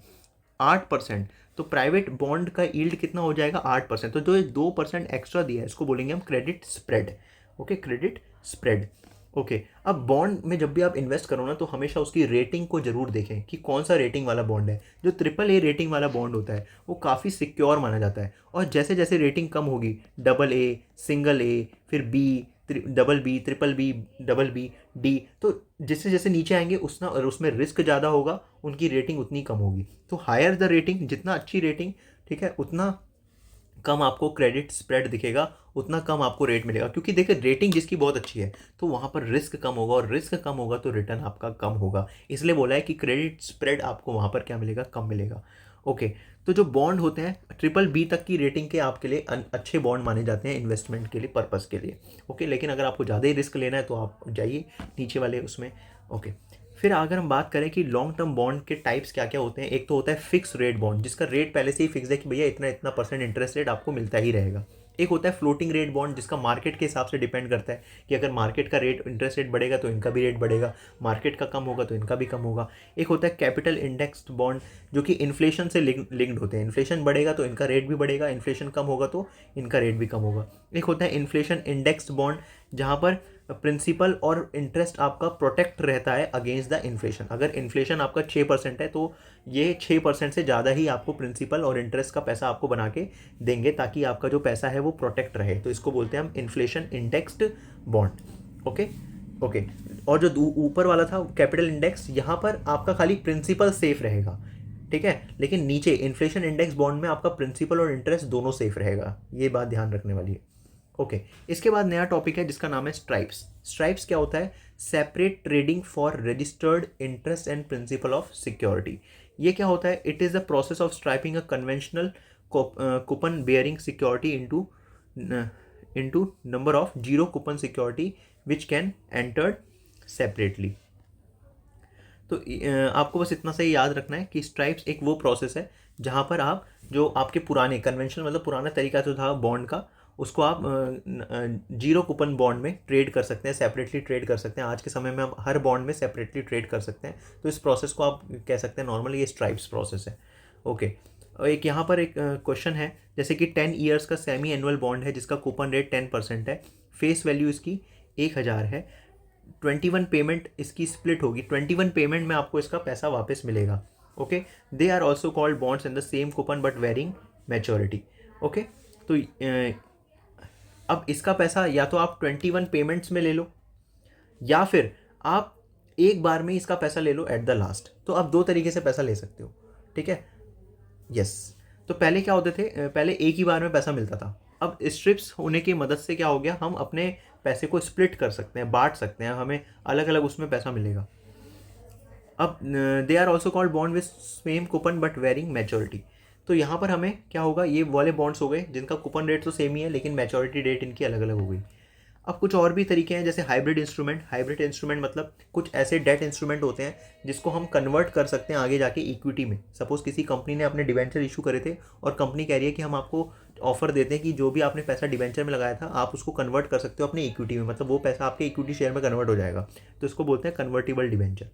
8%, तो प्राइवेट बॉन्ड का यील्ड कितना हो जाएगा, 8%। तो जो 2% एक्स्ट्रा दिया है इसको बोलेंगे हम credit spread. Okay, credit spread. Okay, अब बॉन्ड में जब भी आप इन्वेस्ट करो ना तो हमेशा उसकी रेटिंग को जरूर देखें कि कौन सा रेटिंग वाला बॉन्ड है। जो AAA रेटिंग वाला बॉन्ड होता है वो काफ़ी सिक्योर माना जाता है, और जैसे जैसे रेटिंग कम होगी, AA, सिंगल ए, फिर B, double B, triple B, double B, D, तो जैसे जैसे नीचे आएंगे उतना और उसमें रिस्क ज़्यादा होगा, उनकी रेटिंग उतनी कम होगी। तो हायर द रेटिंग, जितना अच्छी रेटिंग, ठीक है, उतना कम आपको क्रेडिट स्प्रेड दिखेगा, उतना कम आपको रेट मिलेगा। क्योंकि देखिए रेटिंग जिसकी बहुत अच्छी है तो वहाँ पर रिस्क कम होगा, और रिस्क कम होगा तो रिटर्न आपका कम होगा। इसलिए बोला है कि क्रेडिट स्प्रेड आपको वहाँ पर क्या मिलेगा, कम मिलेगा। ओके, तो जो बॉन्ड होते हैं BBB तक की रेटिंग के आपके लिए अच्छे बॉन्ड माने जाते हैं इन्वेस्टमेंट के लिए, पर्पज़ के लिए। ओके, लेकिन अगर आपको ज़्यादा ही रिस्क लेना है तो आप जाइए नीचे वाले उसमें। ओके, फिर अगर हम बात करें कि लॉन्ग टर्म बॉन्ड के टाइप्स क्या क्या होते हैं, एक तो होता है फिक्स रेट बॉन्ड, जिसका रेट पहले से ही फिक्स है कि भैया इतना इतना % इंटरेस्ट रेट आपको मिलता ही रहेगा। एक होता है फ्लोटिंग रेट बॉन्ड, जिसका मार्केट के हिसाब से डिपेंड करता है कि अगर मार्केट का रेट इंटरेस्ट रेट बढ़ेगा तो इनका भी रेट बढ़ेगा, मार्केट का कम होगा तो इनका भी कम होगा। एक होता है कैपिटल इंडेक्स्ड बॉन्ड, जो कि इन्फ्लेशन से लिंक्ड होते हैं, इन्फ्लेशन बढ़ेगा तो इनका रेट भी बढ़ेगा, इन्फ्लेशन कम होगा तो इनका रेट भी कम होगा। एक होता है इन्फ्लेशन इंडेक्स्ड बॉन्ड, जहाँ पर प्रिंसिपल और इंटरेस्ट आपका प्रोटेक्ट रहता है अगेंस्ट द इन्फ्लेशन। अगर इन्फ्लेशन आपका 6% है तो ये 6% से ज़्यादा ही आपको प्रिंसिपल और इंटरेस्ट का पैसा आपको बना के देंगे, ताकि आपका जो पैसा है वो प्रोटेक्ट रहे। तो इसको बोलते हैं हम inflation indexed bond. Okay okay, और जो ऊपर वाला था कैपिटल इंडेक्स, यहाँ पर आपका खाली प्रिंसिपल सेफ रहेगा, ठीक है, लेकिन नीचे इन्फ्लेशन इंडेक्स बॉन्ड में आपका प्रिंसिपल और इंटरेस्ट दोनों सेफ रहेगा। ये बात ध्यान रखने वाली है। ओके, इसके बाद नया टॉपिक है जिसका नाम है स्ट्राइप्स। स्ट्राइप्स क्या होता है, separate trading for registered interest and principle of security. ये क्या होता है, it is the process of striping a conventional coupon bearing security into number of zero coupon security which can entered separately. तो आपको बस इतना सा याद रखना है कि स्ट्राइप्स एक वो प्रोसेस है जहाँ पर आप जो आपके पुराने कन्वेंशनल मतलब पुराना तरीका जो था बॉन्ड का, उसको आप जीरो कूपन बॉन्ड में ट्रेड कर सकते हैं, सेपरेटली ट्रेड कर सकते हैं। आज के समय में आप हर बॉन्ड में सेपरेटली ट्रेड कर सकते हैं, तो इस प्रोसेस को आप कह सकते हैं नॉर्मली ये स्ट्राइप्स प्रोसेस है। ओके, और एक यहाँ पर एक क्वेश्चन है, जैसे कि 10 ईयर्स का सेमी एनुअल बॉन्ड है जिसका कूपन रेट 10% है, फेस वैल्यू इसकी 1000 है, 21 पेमेंट इसकी स्प्लिट होगी, 21 पेमेंट में आपको इसका पैसा वापस मिलेगा। Okay, they are also called bonds in the same coupon but varying maturity. Okay, तो अब इसका पैसा या तो आप 21 पेमेंट्स में ले लो, या फिर आप एक बार में इसका पैसा ले लो एट द लास्ट। तो आप दो तरीके से पैसा ले सकते हो, ठीक है। यस, तो पहले क्या होते थे, पहले एक ही बार में पैसा मिलता था। अब स्ट्रिप्स होने की मदद से क्या हो गया, हम अपने पैसे को स्प्लिट कर सकते हैं, बांट सकते हैं, हमें अलग अलग उसमें पैसा मिलेगा। अब they are also called bond with same coupon but varying maturity. तो यहाँ पर हमें क्या होगा, ये वाले बॉन्ड्स हो गए जिनका कूपन रेट तो सेम ही है लेकिन मैच्योरिटी डेट इनकी अलग अलग हो गई। अब कुछ और भी तरीके हैं जैसे हाइब्रिड इंस्ट्रूमेंट। हाइब्रिड इंस्ट्रूमेंट मतलब कुछ ऐसे डेट इंस्ट्रूमेंट होते हैं जिसको हम कन्वर्ट कर सकते हैं आगे जाके इक्विटी में। सपोज किसी कंपनी ने अपने डिवेंचर इशू करे थे और कंपनी कह रही है कि हम आपको ऑफर देते हैं कि जो भी आपने पैसा डिवेंचर में लगाया था आप उसको कन्वर्ट कर सकते हो अपने इक्विटी में, मतलब वो पैसा आपके इक्विटी शेयर में कन्वर्ट हो जाएगा। तो इसको बोलते हैं कन्वर्टिबल डिवेंचर,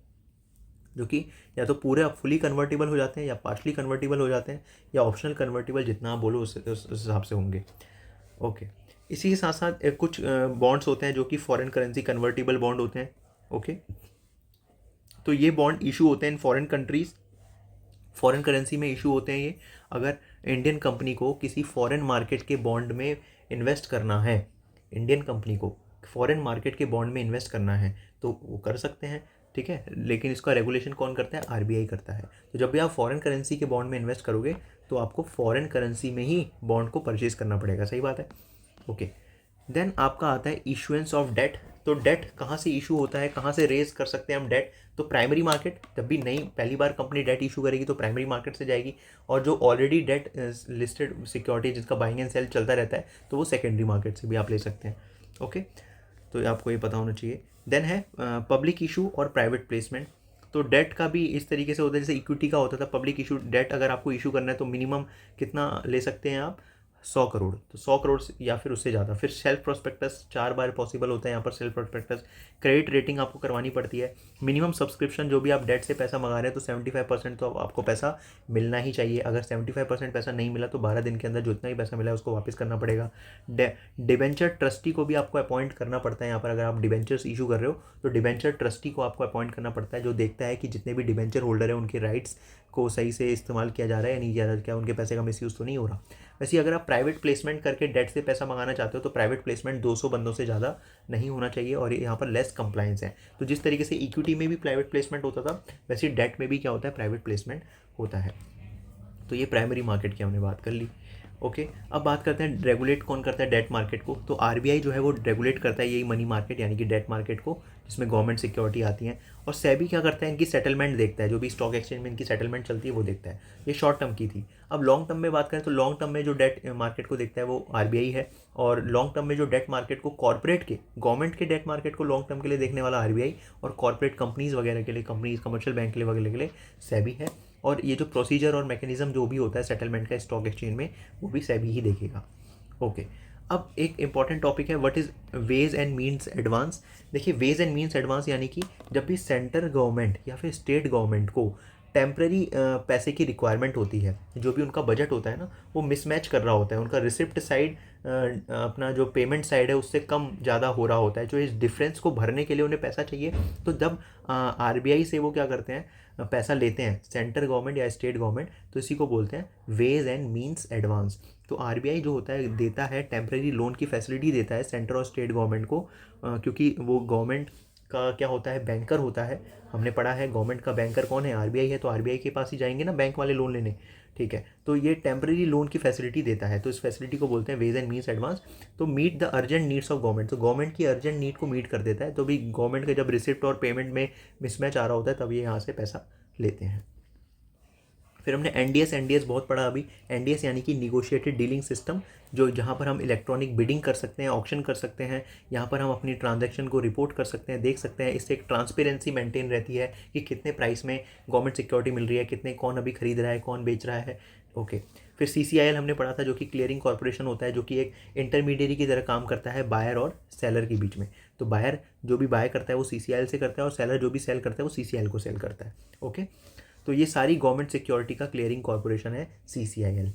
जो कि या तो पूरे फुली कन्वर्टिबल हो जाते हैं या पार्शली कन्वर्टिबल हो जाते हैं या ऑप्शनल कन्वर्टिबल, जितना आप बोलो उस हिसाब से होंगे। ओके, इसी के साथ साथ कुछ बॉन्ड्स होते हैं जो कि फॉरेन करेंसी कन्वर्टिबल बॉन्ड होते हैं। ओके, तो ये बॉन्ड इशू होते हैं in foreign countries, foreign currency में इशू होते हैं ये। अगर इंडियन कंपनी को किसी फॉरेन मार्केट के बॉन्ड में इन्वेस्ट करना है, इंडियन कंपनी को फॉरेन मार्केट के बॉन्ड में इन्वेस्ट करना है तो वो कर सकते हैं, ठीक है। लेकिन इसका रेगुलेशन कौन करता है, आरबीआई करता है। तो जब भी आप फॉरेन करेंसी के बॉन्ड में इन्वेस्ट करोगे तो आपको फॉरेन करेंसी में ही बॉन्ड को परचेज करना पड़ेगा, सही बात है। ओके, देन आपका आता है इशुएंस ऑफ डेट। तो डेट कहाँ से इशू होता है, कहाँ से रेज कर सकते हैं हम डेट, तो प्राइमरी मार्केट। जब भी नई पहली बार कंपनी डेट इशू करेगी तो प्राइमरी मार्केट से जाएगी, और जो ऑलरेडी डेट लिस्टेड सिक्योरिटी जिसका बाइंग एंड सेल चलता रहता है तो वो सेकेंडरी मार्केट से भी आप ले सकते हैं। ओके, तो आपको ये पता होना चाहिए। देन है पब्लिक इशू और प्राइवेट प्लेसमेंट। तो डेट का भी इस तरीके से होता है जैसे इक्विटी का होता था पब्लिक इशू। डेट अगर आपको इशू करना है तो मिनिमम कितना ले सकते हैं आप, 100 करोड़, तो 100 करोड़ या फिर उससे ज़्यादा। फिर सेल्फ प्रोस्पेक्टस 4 बार पॉसिबल होता है यहाँ पर सेल्फ प्रोस्पेक्टस। क्रेडिट रेटिंग आपको करवानी पड़ती है। मिनिमम सब्सक्रिप्शन, जो भी आप डेट से पैसा मंगा रहे हैं तो 75% तो आपको पैसा मिलना ही चाहिए। अगर 75% पैसा नहीं मिला तो 12 दिन के अंदर जितना ही पैसा मिला है उसको वापस करना पड़ेगा। डिबेंचर ट्रस्टी को भी आपको अपॉइंट करना पड़ता है यहाँ पर। अगर आप डिबेंचर्स इशू कर रहे हो तो डिबेंचर ट्रस्टी को आपको अपॉइंट करना पड़ता है, जो देखता है कि जितने भी डिबेंचर होल्डर हैं उनके राइट्स को सही से इस्तेमाल किया जा रहा है या नहीं किया जा रहा है, क्या उनके पैसे का मिसयूज़ तो नहीं हो रहा। वैसे अगर आप प्राइवेट प्लेसमेंट करके डेट से पैसा मंगाना चाहते हो तो प्राइवेट प्लेसमेंट 200 बंदों से ज़्यादा नहीं होना चाहिए और यहाँ पर लेस कंप्लायंस है। तो जिस तरीके से इक्विटी में भी प्राइवेट प्लेसमेंट होता था वैसे डेट में भी क्या होता है, प्राइवेट प्लेसमेंट होता है। तो ये प्राइमरी मार्केट की हमने बात कर ली। ओके, अब बात करते हैं रेगुलेट कौन करता है डेट मार्केट को। तो आरबीआई जो है वो रेगुलेट करता है यही मनी मार्केट यानी कि डेट मार्केट को, जिसमें गवर्नमेंट सिक्योरिटी आती हैं। और सेबी क्या करता है, इनकी सेटलमेंट देखता है, जो भी स्टॉक एक्सचेंज में इनकी सेटलमेंट चलती है वो देखता है। ये शॉर्ट टर्म की थी। अब लॉन्ग टर्म में बात करें तो लॉन्ग टर्म में जो डेट मार्केट को देखता है वो आरबीआई है, और लॉन्ग टर्म में जो डेट मार्केट को कॉर्पोरेट के, गवर्नमेंट के डेट मार्केट को लॉन्ग टर्म के लिए देखने वाला आरबीआई, और कॉर्पोरेट कंपनीज वगैरह के लिए, कंपनीज कमर्शियल बैंक के लिए वगैरह के लिए सेबी है। और ये जो प्रोसीजर और मैकेनिज्म जो भी होता है सेटलमेंट का स्टॉक एक्सचेंज में वो भी सेबी ही देखेगा। ओके, अब एक इंपॉर्टेंट टॉपिक है what is ways and means advance. देखिए, वेज एंड मीन्स एडवांस यानी कि जब भी सेंट्रल गवर्नमेंट या फिर स्टेट गवर्नमेंट को टेम्प्रेरी पैसे की रिक्वायरमेंट होती है, जो भी उनका बजट होता है ना वो मिसमैच कर रहा होता है, उनका रिसिप्ट साइड अपना जो पेमेंट साइड है उससे कम ज़्यादा हो रहा होता है, जो इस डिफरेंस को भरने के लिए उन्हें पैसा चाहिए। तो जब आरबीआई से वो क्या करते हैं, पैसा लेते हैं सेंट्रल गवर्नमेंट या स्टेट गवर्नमेंट, तो इसी को बोलते हैं वेज एंड मीन्स एडवांस। तो आरबीआई जो होता है देता है टेम्प्रेरी लोन की फैसिलिटी देता है सेंट्रल और स्टेट गवर्नमेंट को, क्योंकि वो गवर्नमेंट का क्या होता है, बैंकर होता है। हमने पढ़ा है गवर्नमेंट का बैंकर कौन है, आरबीआई है, तो आरबीआई के पास ही जाएंगे ना बैंक वाले लोन लेने, ठीक है। तो ये टेम्प्रेरी लोन की फैसिलिटी देता है, तो इस फैसिलिटी को बोलते हैं वेज एंड मीन्स एडवांस। तो meet the urgent needs of government, तो गवर्नमेंट की अर्जेंट नीड को मीट कर देता है। तो भी गवर्नमेंट के जब रिसिप्ट और पेमेंट में मिसमैच आ रहा होता है तब ये यहाँ से पैसा लेते हैं। फिर हमने एनडीएस बहुत पढ़ा अभी। एनडीएस यानी कि निगोशिएटेड डीलिंग सिस्टम, जो जहाँ पर हम इलेक्ट्रॉनिक बिडिंग कर सकते हैं, ऑक्शन कर सकते हैं, यहाँ पर हम अपनी ट्रांजैक्शन को रिपोर्ट कर सकते हैं, देख सकते हैं। इससे एक ट्रांसपेरेंसी मेंटेन रहती है कि कितने प्राइस में गवर्नमेंट सिक्योरिटी मिल रही है, कितने कौन अभी खरीद रहा है, कौन बेच रहा है। ओके, फिर सीसीआईएल हमने पढ़ा था जो कि क्लियरिंग कॉर्पोरेशन होता है, जो कि एक इंटरमीडिएरी की तरह काम करता है बायर और सेलर के बीच में। तो बायर जो भी बाय करता है वो सीसीआईएल से करता है, और सेलर जो भी सेल करता है वो सीसीआईएल को सेल करता है। ओके, तो ये सारी गवर्नमेंट सिक्योरिटी का क्लियरिंग कॉर्पोरेशन है सीसीआईएल।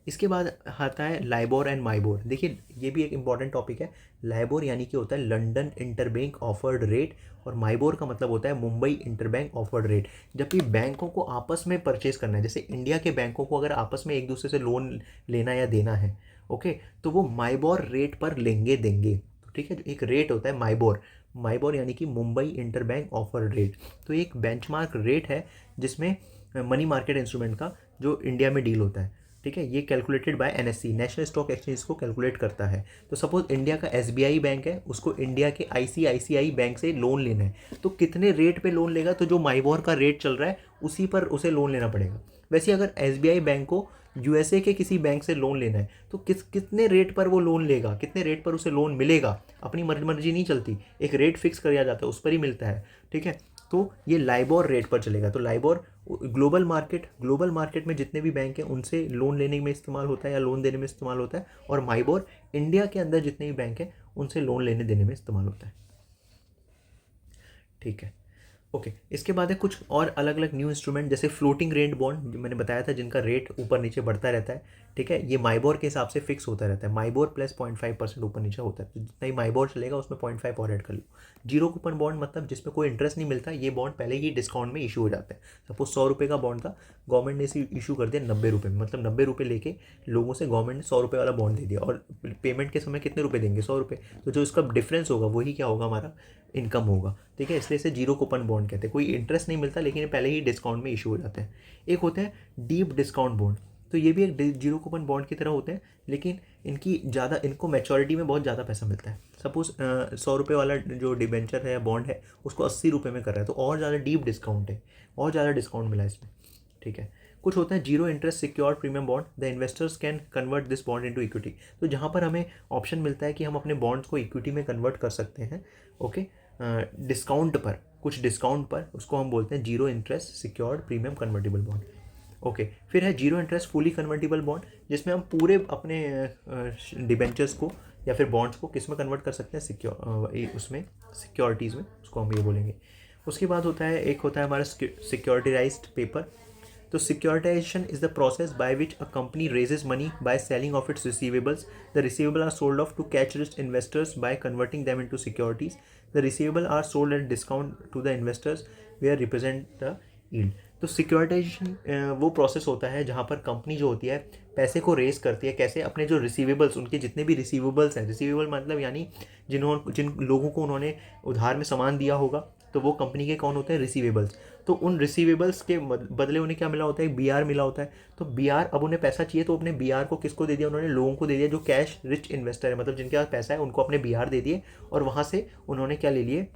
इसके बाद आता है लाइबोर एंड माइबोर। देखिए, ये भी एक इंपॉर्टेंट टॉपिक है। लाइबोर यानी कि होता है लंदन इंटरबैंक ऑफर्ड रेट, और माइबोर का मतलब होता है मुंबई इंटरबैंक ऑफर्ड रेट। जब भी बैंकों को आपस में परचेज करना है, जैसे इंडिया के बैंकों को अगर आपस में एक दूसरे से लोन लेना या देना है, ओके, तो वो माइबोर रेट पर लेंगे देंगे। तो ठीक है, जो एक रेट होता है माइबोर, माइबोर यानी कि मुंबई इंटरबैंक ऑफर्ड रेट। तो एक बेंचमार्क रेट है जिसमें मनी मार्केट इंस्ट्रूमेंट का जो इंडिया में डील होता है, ठीक है, ये calculated by NSC, national stock exchange को कैलकुलेट करता है। तो सपोज इंडिया का एसबीआई बैंक है, उसको इंडिया के आईसीआईसीआई बैंक से लोन लेना है, तो कितने रेट पे लोन लेगा, तो जो माइबोर का रेट चल रहा है उसी पर उसे लोन लेना पड़ेगा। वैसे अगर एसबीआई बैंक को यूएसए के किसी बैंक से लोन लेना है तो कितने रेट पर वो लोन लेगा, कितने रेट पर उसे लोन मिलेगा, अपनी मर्जी नहीं चलती, एक रेट फिक्स कर दिया जाता है, उस पर ही मिलता है। ठीक है, तो ये लाइबोर रेट पर चलेगा। तो लाइबोर ग्लोबल मार्केट में जितने भी बैंक हैं उनसे लोन लेने में इस्तेमाल होता है या लोन देने में इस्तेमाल होता है, और माइबोर इंडिया के अंदर जितने भी बैंक हैं उनसे लोन लेने देने में इस्तेमाल होता है। ठीक है, ओके। इसके बाद है कुछ और अलग अलग न्यू इंस्ट्रूमेंट, जैसे फ्लोटिंग रेट बॉन्ड, जो मैंने बताया था जिनका रेट ऊपर नीचे बढ़ता रहता है। ठीक है, ये माइबोर के हिसाब से फिक्स होता रहता है, माइबोर प्लस 0.5% ऊपर नीचे होता है, तो जितना ही माइबोर चलेगा उसमें 0.5 और ऐड कर लो। जीरो कूपन बॉन्ड मतलब जिसमें कोई इंटरेस्ट नहीं मिलता, ये बॉन्ड पहले ही डिस्काउंट में इशू हो जाते हैं। सपोज 100 रुपये का बॉन्ड था, गवर्नमेंट ने इसे इशू कर दिया 90 रुपये में, मतलब 90 रुपये लेके लोगों से गवर्नमेंट ने 100 रुपये वाला बॉन्ड दे दिया, और पेमेंट के समय कितने रुपये देंगे, 100 रुपये, तो जो इसका डिफरेंस होगा वही क्या होगा, हमारा इनकम होगा। ठीक है, इसलिए इसे जीरो कूपन बॉन्ड कहते हैं, कोई इंटरेस्ट नहीं मिलता लेकिन पहले ही डिस्काउंट में इशू हो जाते हैं। एक होते हैं डीप डिस्काउंट बॉन्ड, तो ये भी एक जीरो कूपन बॉन्ड की तरह होते हैं, लेकिन इनको मैच्योरिटी में बहुत ज़्यादा पैसा मिलता है। सपोज 100 रुपये वाला जो डिबेंचर है, बॉन्ड है, उसको 80 रुपये में कर रहा है, तो और ज़्यादा डीप डिस्काउंट है, और ज़्यादा डिस्काउंट मिला इसमें। ठीक है, कुछ होता है zero interest secured premium bond, the investors can convert this bond into equity, तो जहाँ पर हमें ऑप्शन मिलता है कि हम अपने बॉन्ड्स को इक्विटी में कन्वर्ट कर सकते हैं। ओके, डिस्काउंट पर, कुछ डिस्काउंट पर, उसको हम बोलते हैं zero interest secured premium convertible bond. Okay, फिर है zero interest fully convertible bond, जिसमें हम पूरे अपने डिबेंचर्स को या फिर बॉन्ड्स को किस में कन्वर्ट कर सकते हैं, उसमें सिक्योरिटीज़ में, उसको हम ये बोलेंगे। उसके बाद होता है, एक होता है हमारा सिक्योरिटाइज्ड पेपर। तो securitization is the process by which a company raises money by selling off its receivables. The receivable are sold off to catch rich investors by converting them into securities. The receivable are sold at discount to the investors where represent the yield. तो securitization वो process होता है जहाँ पर company जो होती है पैसे को रेज करती है, कैसे, अपने जो रिसीवेबल्स, उनके जितने भी रिसीवेबल्स हैं, रिसीवेबल मतलब यानी जिन लोगों को उन्होंने उधार में सामान दिया होगा, तो वो कंपनी के कौन होते हैं, रिसीवेबल्स। तो उन रिसीवेबल्स के बदले उन्हें क्या मिला होता है, बीआर मिला होता है। तो बीआर, अब उन्हें पैसा चाहिए तो अपने बीआर को किसको दे दिया, उन्होंने लोगों को दे दिया जो कैश रिच इन्वेस्टर है, मतलब जिनके पास पैसा है उनको अपने बीआर दे दिए, और वहाँ से उन्होंने क्या ले लिए,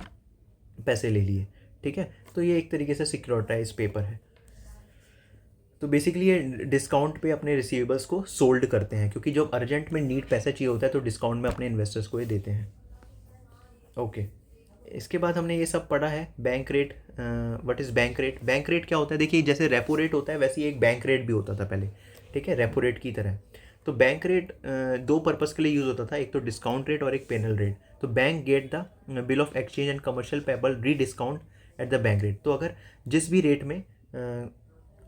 पैसे ले लिए। ठीक है, तो ये एक तरीके से सिक्योरिटाइज पेपर है। तो बेसिकली ये डिस्काउंट पे अपने रिसीवेबल्स को सोल्ड करते हैं, क्योंकि जब अर्जेंट में नीड पैसा चाहिए होता है तो डिस्काउंट में अपने इन्वेस्टर्स को ये देते हैं। ओके, इसके बाद हमने ये सब पढ़ा है। Bank rate, what is bank rate. Bank rate क्या होता है, देखिए जैसे रेपो रेट होता है वैसे ही एक बैंक रेट भी होता था पहले। ठीक है, रेपो रेट की तरह। तो बैंक रेट दो पर्पज़ के लिए यूज़ होता था, एक तो डिस्काउंट रेट और एक पेनल रेट। तो bank get the bill of exchange and commercial payable rediscount at the bank rate. तो अगर जिस भी रेट में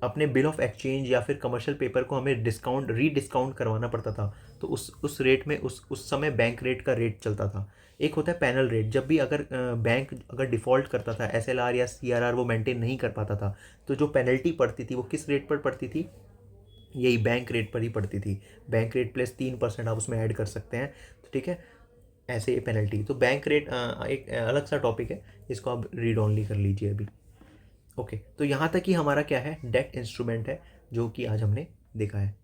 अपने बिल ऑफ एक्सचेंज या फिर कमर्शियल पेपर को हमें री डिस्काउंट करवाना पड़ता था, तो उस रेट में उस समय बैंक रेट का रेट चलता था। एक होता है पैनल रेट, जब भी अगर बैंक अगर डिफ़ॉल्ट करता था, एसएलआर या सीआरआर वो मेंटेन नहीं कर पाता था, तो जो पेनल्टी पड़ती थी वो किस रेट पर पड़ती थी, यही बैंक रेट पर ही पड़ती थी। बैंक रेट प्लस 3% आप उसमें ऐड कर सकते हैं। तो ठीक है, ऐसे ये पेनल्टी। तो बैंक रेट एक अलग सा टॉपिक है, इसको आप रीड ऑनली कर लीजिए अभी। ओके, तो यहाँ तक ही हमारा क्या है, डेट इंस्ट्रूमेंट है, जो कि आज हमने देखा है।